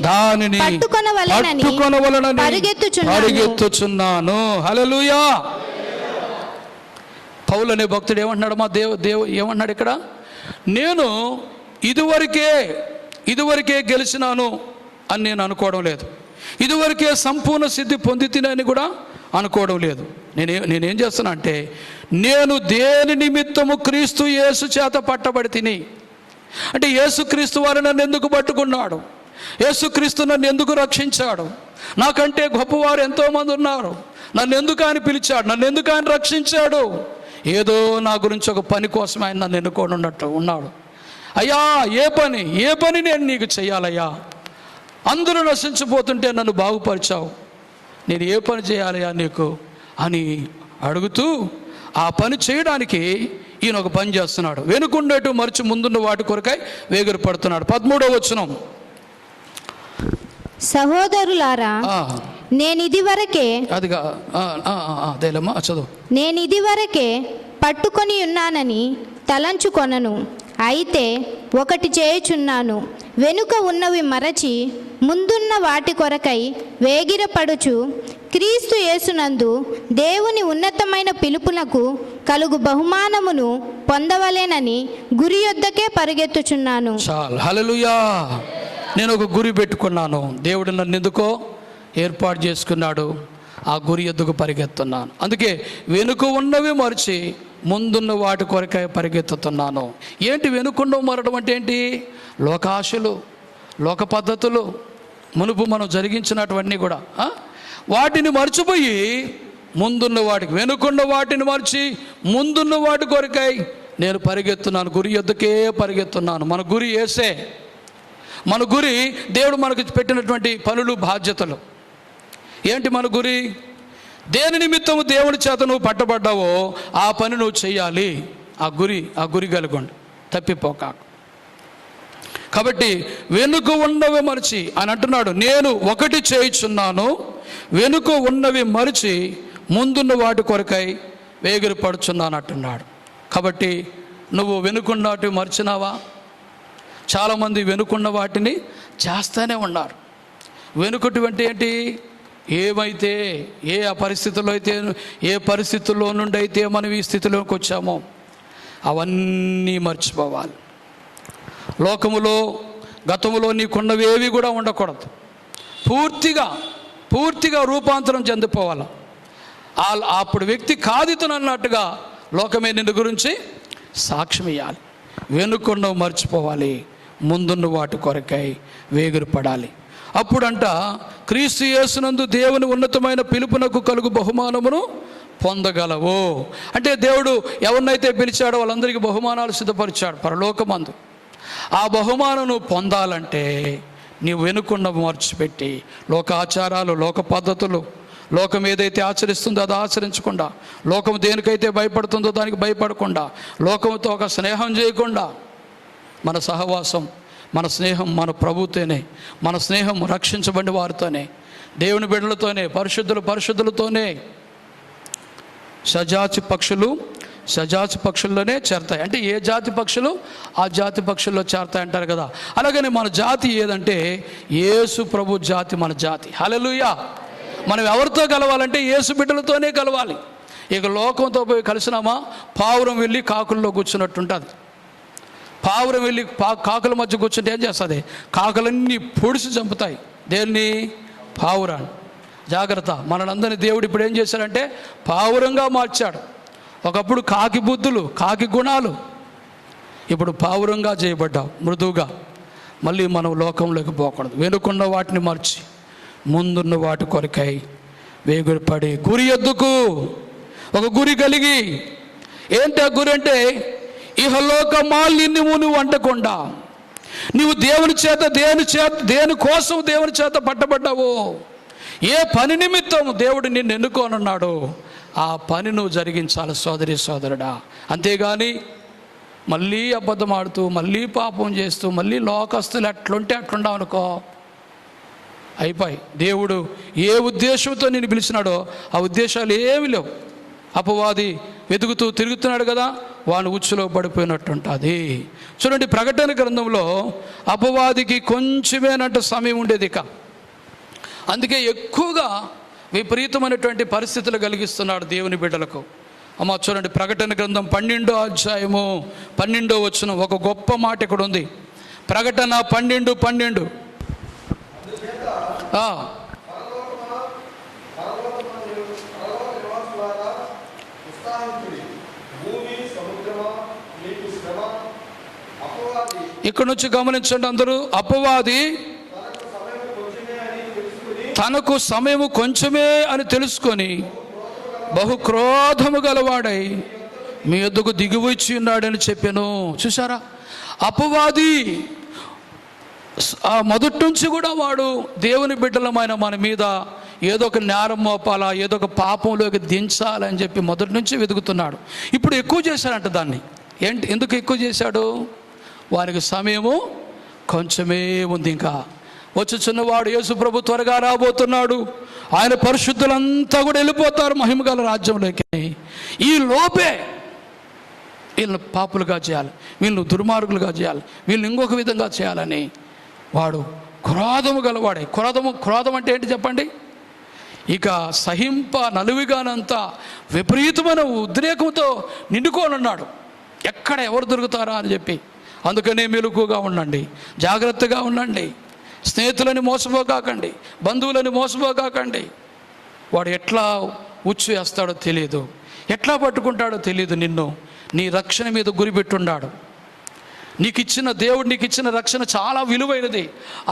దానిని పట్టుకొనవలెనని పరిగెత్తుచున్నాను. హల్లెలూయా. పౌలు అనే భక్తుడు ఏమంటున్నాడు? మా దేవు ఏమంటున్నాడు ఇక్కడ? నేను ఇదివరకే గెలిచినాను అని నేను అనుకోవడం లేదు, ఇదివరకే సంపూర్ణ సిద్ధి పొందితినని కూడా అనుకోవడం లేదు. నేనేం చేస్తున్నా అంటే, నేను దేని నిమిత్తము క్రీస్తు యేసు చేత పట్టబడి తిని, అంటే యేసుక్రీస్తు వారు నన్ను ఎందుకు పట్టుకున్నాడు, యేసుక్రీస్తు నన్ను ఎందుకు రక్షించాడు, నాకంటే గొప్పవారు ఎంతోమంది ఉన్నారు, నన్ను ఎందుకు ఆయన పిలిచాడు, నన్ను ఎందుకు ఆయన రక్షించాడు, ఏదో నా గురించి ఒక పని కోసం ఆయన నన్ను ఎన్నుకొని ఉన్నట్టు ఉన్నాడు. అయ్యా ఏ పని నేను నీకు చెయ్యాలయ్యా, అందరూ నశించిపోతుంటే నన్ను బాగుపరిచావు, నేను ఏ పని చేయాలయ్యా నీకు అని అడుగుతూ ఆ పని చేయడానికి ఈయన ఒక పని చేస్తున్నాడు. వెనుకుండేటు మరిచి ముందున్న వాటి కొరకై వేగిరి పడుతున్నాడు. 13వ వచనం, సహోదరులారా నేనిదివరకే పట్టుకొని ఉన్నానని తలంచుకొనను, అయితే ఒకటి చేయుచున్నాను, వెనుక ఉన్నవి మరచి ముందున్న వాటి కొరకై వేగిరపడుచు క్రీస్తు యేసునందు దేవుని ఉన్నతమైన పిలుపునకు కలుగు బహుమానమును పొందవలేనని గురి యొద్దకే పరిగెత్తుచున్నాను. హల్లెలూయా. నేను ఒక గురి పెట్టుకున్నాను, దేవుడు నన్ను ఎందుకో ఏర్పాటు చేసుకున్నాడు, ఆ గురి ఎద్దుకు పరిగెత్తున్నాను. అందుకే వెనుక ఉన్నవి మరిచి ముందున్న వాటి కొరకై పరిగెత్తుతున్నాను. ఏంటి వెనుకున్నవి మరడం అంటే ఏంటి? లోకాశలు, లోక పద్ధతులు, మునుపు మనం జరిగించినటువన్నీ కూడా వాటిని మర్చిపోయి ముందున్న వాటికి, వెనుకున్న వాటిని మర్చి ముందున్న వాటి కొరకై నేను పరిగెత్తున్నాను, గురి ఎద్దుకే పరిగెత్తున్నాను. మన గురి యేసే. మన గురి దేవుడు మనకు పెట్టినటువంటి పనులు, బాధ్యతలు. ఏంటి మన గురి? దేని నిమిత్తము దేవుని చేత నువ్వు పట్టబడ్డావో ఆ పని నువ్వు చెయ్యాలి. ఆ గురి కలుగొండి, తప్పిపోక. కాబట్టి వెనుక ఉన్నవి మరిచి అని అంటున్నాడు, నేను ఒకటి చేయుచున్నాను, వెనుక ఉన్నవి మరిచి ముందున్న వాటి కొరకై వేగిరి పడుచున్నాను అంటున్నాడు. కాబట్టి నువ్వు వెనుకున్నవి మర్చినావా? చాలామంది వెనుకున్న వాటిని చేస్తూనే ఉన్నారు. వెనుకటి అంటే ఏంటి? ఏమైతే ఏ పరిస్థితుల్లో అయితే, ఏ పరిస్థితుల్లో నుండి అయితే మనం ఈ స్థితిలోకి వచ్చామో అవన్నీ మర్చిపోవాలి. లోకములో గతములో నీకున్నవేవి కూడా ఉండకూడదు. పూర్తిగా రూపాంతరం చెందిపోవాలి. అప్పుడు వ్యక్తి కాదితను అన్నట్టుగా లోకమే నిన్ను గురించి సాక్ష్యం ఇవ్వాలి. వెనుకున్నవి మర్చిపోవాలి, ముందున్న వాటి కొరకై వేగిరి పడాలి. అప్పుడంట క్రీస్తు యేసునందు దేవుని ఉన్నతమైన పిలుపునకు కలుగు బహుమానమును పొందగలవు. అంటే దేవుడు ఎవరినైతే పిలిచాడో వాళ్ళందరికీ బహుమానాలు సిద్ధపరిచాడు పరలోకమందు. ఆ బహుమానం నువ్వు పొందాలంటే నీవు వెనుకున్న మర్చిపెట్టి లోక ఆచారాలు, లోక పద్ధతులు, లోకం ఏదైతే ఆచరిస్తుందో అది ఆచరించకుండా, లోకం దేనికైతే భయపడుతుందో దానికి భయపడకుండా, లోకంతో ఒక స్నేహం చేయకుండా, మన సహవాసం, మన స్నేహం మన ప్రభుతోనే, మన స్నేహం రక్షించబడిన వారితోనే, దేవుని బిడ్డలతోనే, పరిశుద్ధులతోనే. సజాతి పక్షుల్లోనే చేరతాయి. అంటే ఏ జాతి పక్షులు ఆ జాతి పక్షుల్లో చేరతాయి అంటారు కదా. అలాగనే మన జాతి ఏదంటే యేసు ప్రభు జాతి మన జాతి. హల్లెలూయా. మనం ఎవరితో కలవాలంటే యేసు బిడ్డలతోనే కలవాలి. ఇక లోకంతో పోయి కలిసినామా పావురం వెళ్ళి కాకుల్లో కూర్చున్నట్టుంటుంది. పావురం వెళ్ళి కాకుల మధ్య కూర్చుంటే ఏం చేస్తుంది? కాకులన్నీ పొడిసి చంపుతాయి. దేన్ని? పావురాన్ని. జాగ్రత్త. మనందరినీ దేవుడు ఇప్పుడు ఏం చేశాడంటే పావురంగా మార్చాడు. ఒకప్పుడు కాకి బుద్ధులు, కాకి గుణాలు, ఇప్పుడు పావురంగా చేయబడ్డావు మృదువుగా. మళ్ళీ మనం లోకంలోకి పోకూడదు. వెనుకున్న వాటిని మర్చి ముందున్న వాటి కొరకై వేగుపడి గురి ఎద్దుకు, ఒక గురి కలిగి. ఏంటి ఆ గురి అంటే ఇహలోక మాలిన్యము నువ్వు అంటకుండా, నువ్వు దేనికోసం దేవుని చేత పట్టబడ్డావు, ఏ పని నిమిత్తం దేవుడు నిన్ను ఎన్నుకోనున్నాడు ఆ పని నువ్వు జరిగించాలి సోదరి సోదరుడా. అంతేగాని మళ్ళీ అబద్ధం ఆడుతూ, మళ్ళీ పాపం చేస్తూ, మళ్ళీ లోకస్తులు ఎట్లుంటే అట్లుండావు అనుకో, అయిపోయి. దేవుడు ఏ ఉద్దేశంతో నేను పిలిచినాడో ఆ ఉద్దేశాలు ఏమి లేవు. అపవాది వెతుకుతూ తిరుగుతున్నాడు కదా, వాని ఉచ్చులో పడిపోయినట్టుంటుంది. చూడండి, ప్రకటన గ్రంథంలో అపవాదికి కొంచెమేనంట సమయం ఉండేది. ఇక అందుకే ఎక్కువగా విపరీతమైనటువంటి పరిస్థితులు కలిగిస్తున్నాడు దేవుని బిడ్డలకు. అమ్మ చూడండి, ప్రకటన గ్రంథం 12వ అధ్యాయము 12వ వచనం ఒక గొప్ప మాట ఇక్కడ ఉంది. ప్రకటన 12:12. ఇక్కడ నుంచి గమనించండి అందరూ. అపవాది తనకు సమయము కొంచెమే అని తెలుసుకొని బహు క్రోధము గలవాడై మీ యొద్దకు దిగివచ్చి ఉన్నాడని చెప్పాను. చూసారా, అపవాది మొదటి నుంచి కూడా వాడు దేవుని బిడ్డలమైన మన మీద ఏదో ఒక నేరం మోపాలా, ఏదో ఒక పాపంలోకి దించాలని చెప్పి మొదటి నుంచి వెతుకుతున్నాడు. ఇప్పుడు ఎక్కువ చేశాడంట దాన్ని. ఎందుకు ఎక్కువ చేశాడు? వారికి సమయము కొంచెమే ఉంది. ఇంకా వచ్చుచున్నవాడు యేసు ప్రభు త్వరగా రాబోతున్నాడు. ఆయన పరిశుద్ధులంతా కూడా వెళ్ళిపోతారు మహిమగల రాజ్యంలోకి. ఈ లోపే వీళ్ళని పాపులుగా చేయాలి, వీళ్ళని దుర్మార్గులుగా చేయాలి, వీళ్ళని ఇంకొక విధంగా చేయాలని వాడు క్రోధము గలవాడే. క్రోధం అంటే ఏంటి చెప్పండి? ఇక సహింప నలువిగానంత విపరీతమైన ఉద్రేకంతో నిండుకోనున్నాడు. ఎక్కడ ఎవరు దొరుకుతారా అని చెప్పి. అందుకనే మెలకుగా ఉండండి, జాగ్రత్తగా ఉండండి. స్నేహితులని మోసపోకాకండి, బంధువులని మోసపోకాకండి. వాడు ఎట్లా ఉచ్చు వేస్తాడో తెలియదు, ఎట్లా పట్టుకుంటాడో తెలియదు. నిన్ను నీ రక్షణ మీద గురిపెట్టున్నాడు. దేవుడు నీకు ఇచ్చిన రక్షణ చాలా విలువైనది.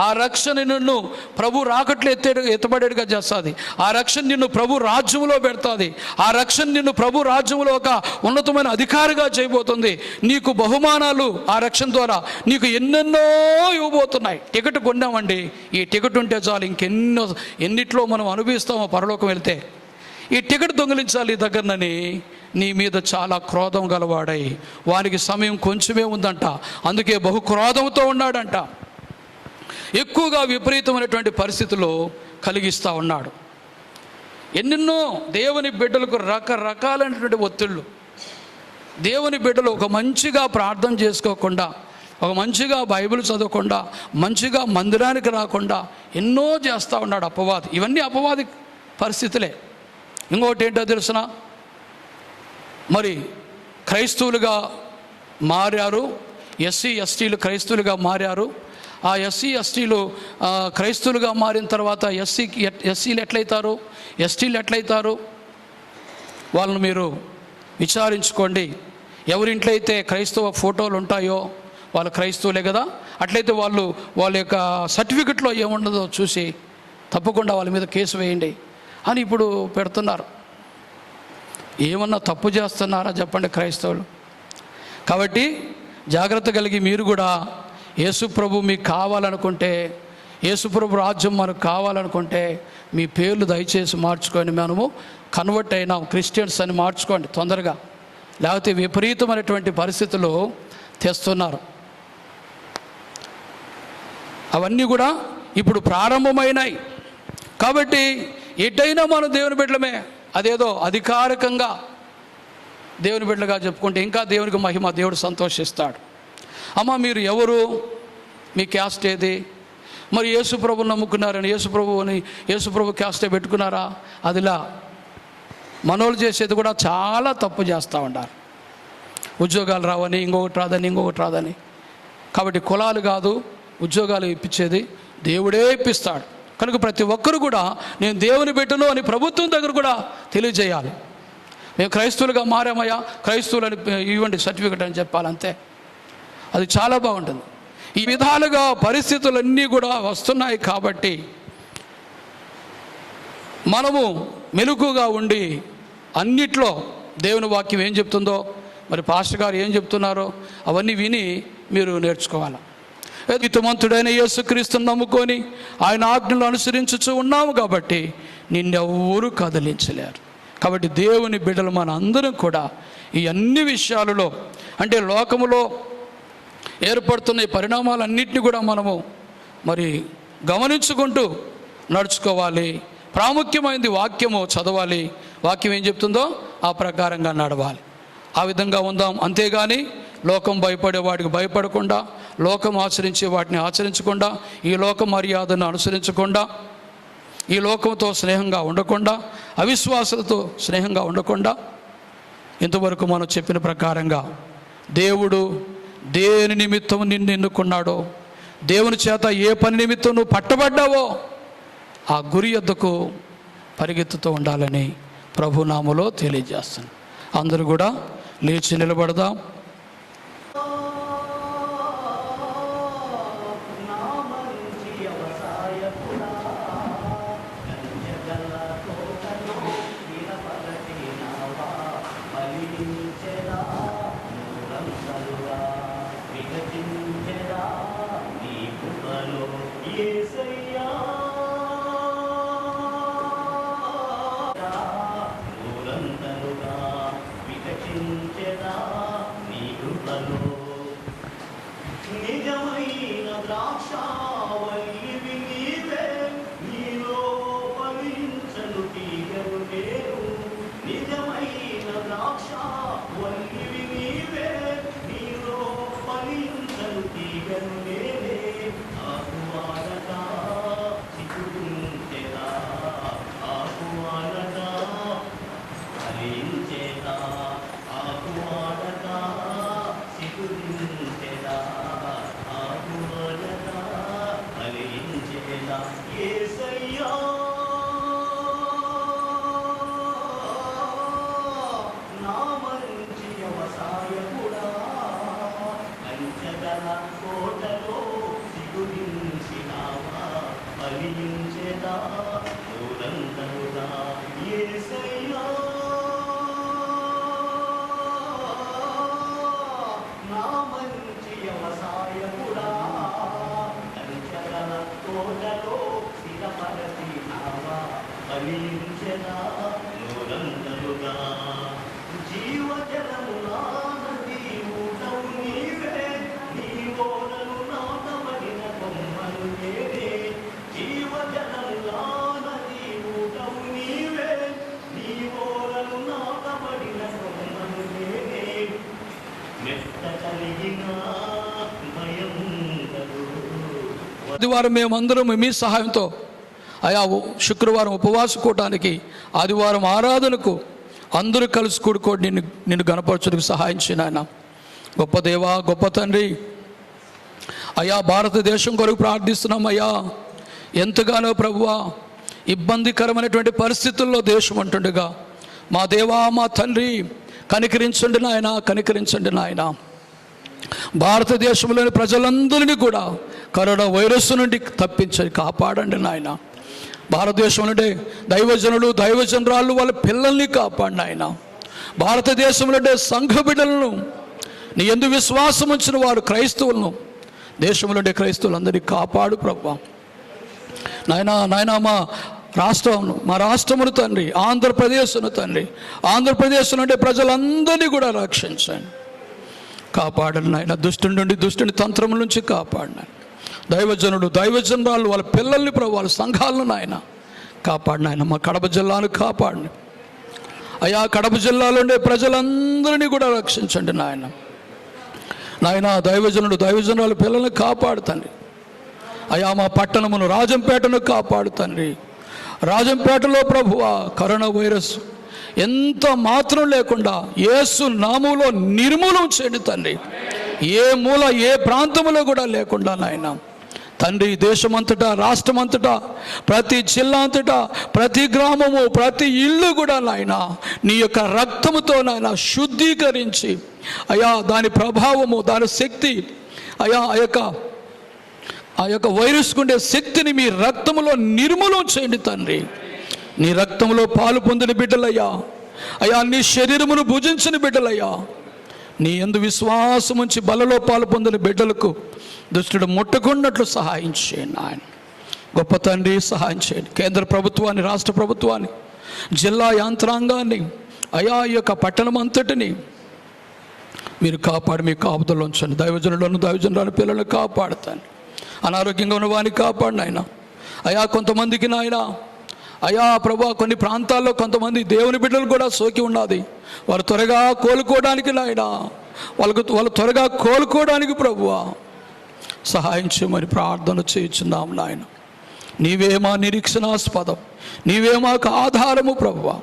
ఆ రక్షణ నిన్ను ప్రభు రాకట్లు ఎత్తబడేట్టుగా చేస్తుంది. ఆ రక్షణ నిన్ను ప్రభు రాజ్యంలో పెడుతుంది. ఆ రక్షణ నిన్ను ప్రభు రాజ్యంలో ఒక ఉన్నతమైన అధికారిగా చేయబోతుంది. నీకు బహుమానాలు ఆ రక్షణ ద్వారా నీకు ఎన్నెన్నో ఇవ్వబోతున్నాయి. టికెట్ కొన్నామండి, ఈ టికెట్ ఉంటే చాలు, ఎన్నిట్లో మనం అనుభవిస్తామో పరలోకం వెళ్తే. ఈ టికెట్ దొంగిలించాలి దగ్గరనని నీ మీద చాలా క్రోధం గలవాడై, వానికి సమయం కొంచెమే ఉందంట, అందుకే బహు క్రోధంతో ఉన్నాడంట. ఎక్కువగా విపరీతమైనటువంటి పరిస్థితులు కలిగిస్తూ ఉన్నాడు. ఎన్నెన్నో దేవుని బిడ్డలకు రకరకాలైనటువంటి ఒత్తిళ్ళు. దేవుని బిడ్డలు ఒక మంచిగా ప్రార్థన చేసుకోకుండా, ఒక మంచిగా బైబిల్ చదవకుండా, మంచిగా మందిరానికి రాకుండా ఎన్నో చేస్తూ ఉన్నాడు అపవాది. ఇవన్నీ అపవాది పరిస్థితులే. ఇంకోటి ఏంటో తెలుసిన, మరి క్రైస్తవులుగా మారారు, ఎస్సీ ఎస్టీలు క్రైస్తవులుగా మారారు. ఆ ఎస్సీ ఎస్టీలు క్రైస్తవులుగా మారిన తర్వాత ఎస్సీలు ఎట్లయితారు, ఎస్టీలు ఎట్లయితారు? వాళ్ళని మీరు విచారించుకోండి. ఎవరింట్లో అయితే క్రైస్తవ ఫోటోలు ఉంటాయో వాళ్ళు క్రైస్తవులే కదా. అట్లయితే వాళ్ళ యొక్క సర్టిఫికెట్లో ఏముండదో చూసి తప్పకుండా వాళ్ళ మీద కేసు వేయండి అని ఇప్పుడు పెడుతున్నారు. ఏమన్నా తప్పు చేస్తున్నారా చెప్పండి క్రైస్తవులు? కాబట్టి జాగ్రత్త కలిగి మీరు కూడా యేసుప్రభు మీకు కావాలనుకుంటే, యేసుప్రభు రాజ్యం మనకు కావాలనుకుంటే మీ పేర్లు దయచేసి మార్చుకొని మనము కన్వర్ట్ అయినాం క్రిస్టియన్స్ అని మార్చుకోండి తొందరగా, లేకపోతే విపరీతమైనటువంటి పరిస్థితులు తెస్తున్నారు. అవన్నీ కూడా ఇప్పుడు ప్రారంభమైనాయి. కాబట్టి ఎటైనా మనం దేవుని బిడ్డలమే. అదేదో అధికారికంగా దేవుని బిడ్డలుగా చెప్పుకుంటే ఇంకా దేవునికి మహిమ, దేవుడు సంతోషిస్తాడు. అమ్మ మీరు ఎవరు, మీ క్యాస్ట్ ఏది, మరి యేసుప్రభుని నమ్ముకున్నారని యేసుప్రభు క్యాస్టే పెట్టుకున్నారా? అదిలా మనోళ్ళు చేసేది కూడా చాలా తప్పు చేస్తూ ఉంటారు. ఉద్యోగాలు రావని, ఇంకొకటి రాదని. కాబట్టి కులాలు కాదు ఉద్యోగాలు ఇప్పించేది, దేవుడే ఇప్పిస్తాడు. కనుక ప్రతి ఒక్కరు కూడా నేను దేవుని బిడ్డను అని ప్రభుత్వం దగ్గర కూడా తెలియజేయాలి. మేము క్రైస్తవులుగా మారామయ్యా, క్రైస్తవులని ఇవ్వండి సర్టిఫికెట్ అని చెప్పాలంతే. అది చాలా బాగుంటుంది. ఈ విధాలుగా పరిస్థితులన్నీ కూడా వస్తున్నాయి. కాబట్టి మనము మెలకుగా ఉండి అన్నిట్లో దేవుని వాక్యం ఏం చెప్తుందో, మరి పాస్టర్ గారు ఏం చెప్తున్నారో అవన్నీ విని మీరు నేర్చుకోవాలి. నీతిమంతుడైన యేసుక్రీస్తుని నమ్ముకొని ఆయన ఆజ్ఞలు అనుసరించుచూ ఉన్నాము కాబట్టి నిన్నెవ్వరూ కదిలించలేరు. కాబట్టి దేవుని బిడ్డలు మన అందరం కూడా ఈ అన్ని విషయాలలో, అంటే లోకములో ఏర్పడుతున్న ఈ పరిణామాలన్నింటినీ కూడా మనము మరి గమనించుకుంటూ నడుచుకోవాలి. ప్రాముఖ్యమైనది వాక్యము చదవాలి. వాక్యం ఏం చెప్తుందో ఆ ప్రకారంగా నడవాలి. ఆ విధంగా ఉందాం. అంతేగాని లోకం భయపడే వాటికి భయపడకుండా, లోకం ఆచరించే వాటిని ఆచరించకుండా, ఈ లోక మర్యాదను అనుసరించకుండా, ఈ లోకంతో స్నేహంగా ఉండకుండా, అవిశ్వాసాలతో స్నేహంగా ఉండకుండా, ఇంతవరకు మనం చెప్పిన ప్రకారంగా దేవుడు దేని నిమిత్తం నిన్ను ఎన్నుకున్నాడో, దేవుని చేత ఏ పని నిమిత్తం నువ్వు పట్టబడ్డావో ఆ గురి యొద్దకు పరిగెత్తుతూ ఉండాలని ప్రభునామములో తెలియజేస్తాను. అందరూ కూడా లేచి నిలబడదాం. ఆదివారం మేమందరం మీ సహాయంతో ఆయా శుక్రవారం ఉపవాస కూటానికి, ఆదివారం ఆరాధనకు అందరూ కలిసి కూడుకోండి. నిన్ను గణపరచుటకు సహాయం చేయనాయన. గొప్ప దేవా, గొప్ప తండ్రి, అయ్యా భారతదేశం కొరకు ప్రార్థిస్తున్నాం. అయ్యా ఎంతగానో ప్రభువా ఇబ్బందికరమైనటువంటి పరిస్థితుల్లో దేశం అంటుండగా, మా దేవా మా తండ్రి కనికరించండి నాయన, కనికరించండి నాయన. భారతదేశంలోని ప్రజలందరినీ కూడా కరోనా వైరస్ నుండి తప్పించండి, కాపాడండి నాయన. భారతదేశం నుండి దైవజనులు దైవజనరాళ్ళు వాళ్ళ పిల్లల్ని కాపాడిన ఆయన. భారతదేశంలో ఉండే సంఘ బిడ్డలను, నీ యందు విశ్వాసం ఉంచిన వారు క్రైస్తవులను, దేశంలో ఉండే క్రైస్తవులందరినీ కాపాడు ప్రభువా. నాయనా మా రాష్ట్రమును తండ్రి, ఆంధ్రప్రదేశ్ను తండ్రి, ఆంధ్రప్రదేశ్లో ఉండే ప్రజలందరినీ కూడా రక్షించండి, కాపాడండి నాయన. దుష్టుని తంత్రముల నుంచి కాపాడినాను. దైవజనురాలు వాళ్ళ పిల్లల్ని ప్రభు, వాళ్ళ సంఘాలను నాయన కాపాడినాయన. మా కడప జిల్లాను కాపాడండి అయ్యా. కడప జిల్లాలో ఉండే ప్రజలందరినీ కూడా రక్షించండి నాయన. దైవజనురాలు పిల్లల్ని కాపాడుతండి అయ్యా. మా పట్టణమును రాజంపేటను కాపాడుతండి. రాజంపేటలో ప్రభువా కరోనా వైరస్ ఎంత మాత్రం లేకుండా యేసు నామములో నిర్మూలన చేయండి తండ్రి. ఏ మూల ఏ ప్రాంతంలో కూడా లేకుండా నాయన తండ్రి, దేశమంతటా రాష్ట్రమంతటా ప్రతి జిల్లా అంతటా ప్రతి గ్రామము ప్రతి ఇల్లు కూడా నాయన నీ యొక్క రక్తముతో నాయన శుద్ధీకరించి అయ్యా, దాని ప్రభావము దాని శక్తి అయ్యా, ఆ యొక్క వైరస్కు ఉండే శక్తిని మీ రక్తములో నిర్మూలన చేయండి తండ్రి. నీ రక్తంలో పాలు పొందిన బిడ్డలయ్యా, అయ్యా నీ శరీరమును భుజించిన బిడ్డలయ్యా, నీ యందు విశ్వాసం ఉంచి బలలో పాలు పొందిన బిడ్డలకు దుష్టుడు ముట్టకున్నట్లు సహాయం చేయండి ఆయన. గొప్ప తండ్రి సహాయం చేయండి. కేంద్ర ప్రభుత్వాన్ని, రాష్ట్ర ప్రభుత్వాన్ని, జిల్లా యంత్రాంగాన్ని అయా ఈ యొక్క పట్టణం అంతటిని మీరు కాపాడి మీ కాపుదలో ఉంచండి. దైవజనురాలు పిల్లలను కాపాడుతాను. అనారోగ్యంగా ఉన్న వారిని కాపాడిన ఆయన. అయా కొంతమందికి నాయన అయా ప్రభా కొన్ని ప్రాంతాల్లో కొంతమంది దేవుని బిడ్డలు కూడా సోకి ఉన్నది. వారు త్వరగా కోలుకోవడానికి నాయన వాళ్ళు త్వరగా కోలుకోవడానికి ప్రభువా సహాయం చేయమని ప్రార్థన చేయించున్నాం నాయన. నీవే మా నిరీక్షణాస్పదం, నీవే మాకు ఆధారము ప్రభువా.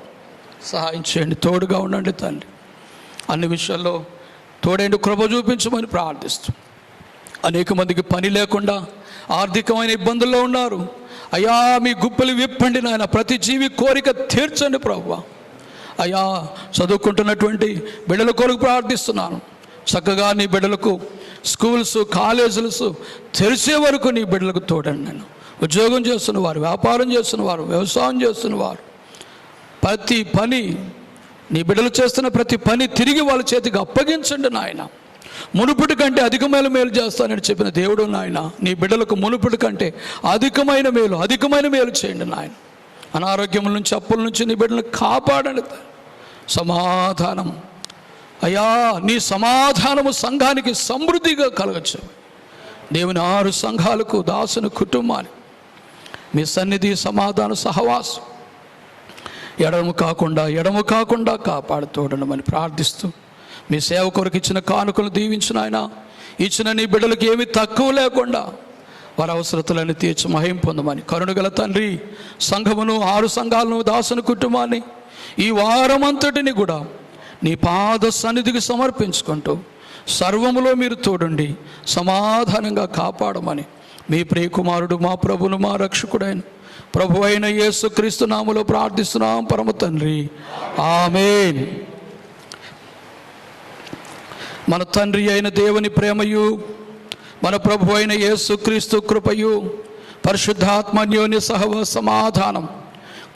సహాయం చేయండి, తోడుగా ఉండండి తండ్రి. అన్ని విషయాల్లో తోడైన కృప చూపించమని ప్రార్థిస్తూ, అనేక మందికి పని లేకుండా ఆర్థికమైన ఇబ్బందుల్లో ఉన్నారు. అయ్యా మీ గుప్పలు విప్పండి నాయన, ప్రతి జీవి కోరిక తీర్చండి ప్రభువా. అయ్యా చదువుకుంటున్నటువంటి బిడ్డల కొరకు ప్రార్థిస్తున్నాను. చక్కగా నీ బిడ్డలకు స్కూల్స్ కాలేజీలు తెరిచే వరకు నీ బిడ్డలకు తోడండి. నేను ఉద్యోగం చేస్తున్నవారు, వ్యాపారం చేస్తున్నవారు, వ్యవసాయం చేస్తున్నవారు, ప్రతి పని నీ బిడ్డలు చేస్తున్న ప్రతి పని తిరిగి వాళ్ళ చేతికి అప్పగించండి నాయన. మునుపుటి కంటే అధికమైన మేలు చేస్తానని చెప్పిన దేవుడు నాయన, నీ బిడ్డలకు మునుపుటి కంటే అధికమైన మేలు చేయండి నాయన. అనారోగ్యముల నుంచి అప్పుల నుంచి నీ బిడ్డలను కాపాడండి. సమాధానం అయ్యా, నీ సమాధానము సంఘానికి సమృద్ధిగా కలగచ్చు. దేవుని 6 సంఘాలకు, దాసుని కుటుంబానికి మీ సన్నిధి సమాధాన సహవాసం ఎడము కాకుండా కాపాడుతోడనమని ప్రార్థిస్తూ, మీ సేవ కొరకు ఇచ్చిన కానుకలు దీవించిన ఆయన, ఇచ్చిన నీ బిడ్డలకు ఏమి తక్కువ లేకుండా వారి అవసరతలను తీర్చి మహిమ పొందమని కరుణగల తండ్రి, సంఘమును 6 సంఘాలను, దాసుని కుటుంబాన్ని ఈ వారమంతటిని కూడా నీ పాద సన్నిధికి సమర్పించుకుంటూ సర్వములో మీరు తోడుండి సమాధానంగా కాపాడమని మీ ప్రియకుమారుడు మా ప్రభును మా రక్షకుడైన ప్రభు అయిన యేసుక్రీస్తు నామములో ప్రార్థిస్తున్నాం పరమ తండ్రి, ఆమేన్. మన తండ్రి అయిన దేవుని ప్రేమయు, మన ప్రభు అయిన యేసుక్రీస్తు కృపయు, పరిశుద్ధాత్మన్యోని సమాధానం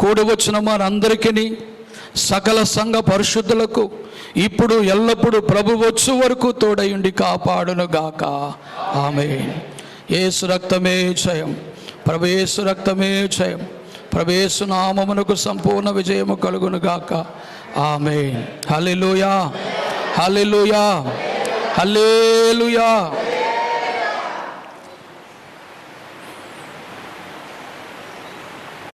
కూడి వచ్చిన మనందరికీ, సకల సంఘ పరిశుద్ధులకు ఇప్పుడు ఎల్లప్పుడూ ప్రభు వచ్చు వరకు తోడయుండి కాపాడును గాక, ఆమేన్. యేసు రక్తమే జయం, ప్రభు యేసు రక్తమే జయం, ప్రభు యేసు నామమునకు సంపూర్ణ విజయము కలుగును గాక, ఆమేన్. హల్లెలూయా, హల్లెలూయా, హల్లెలూయా.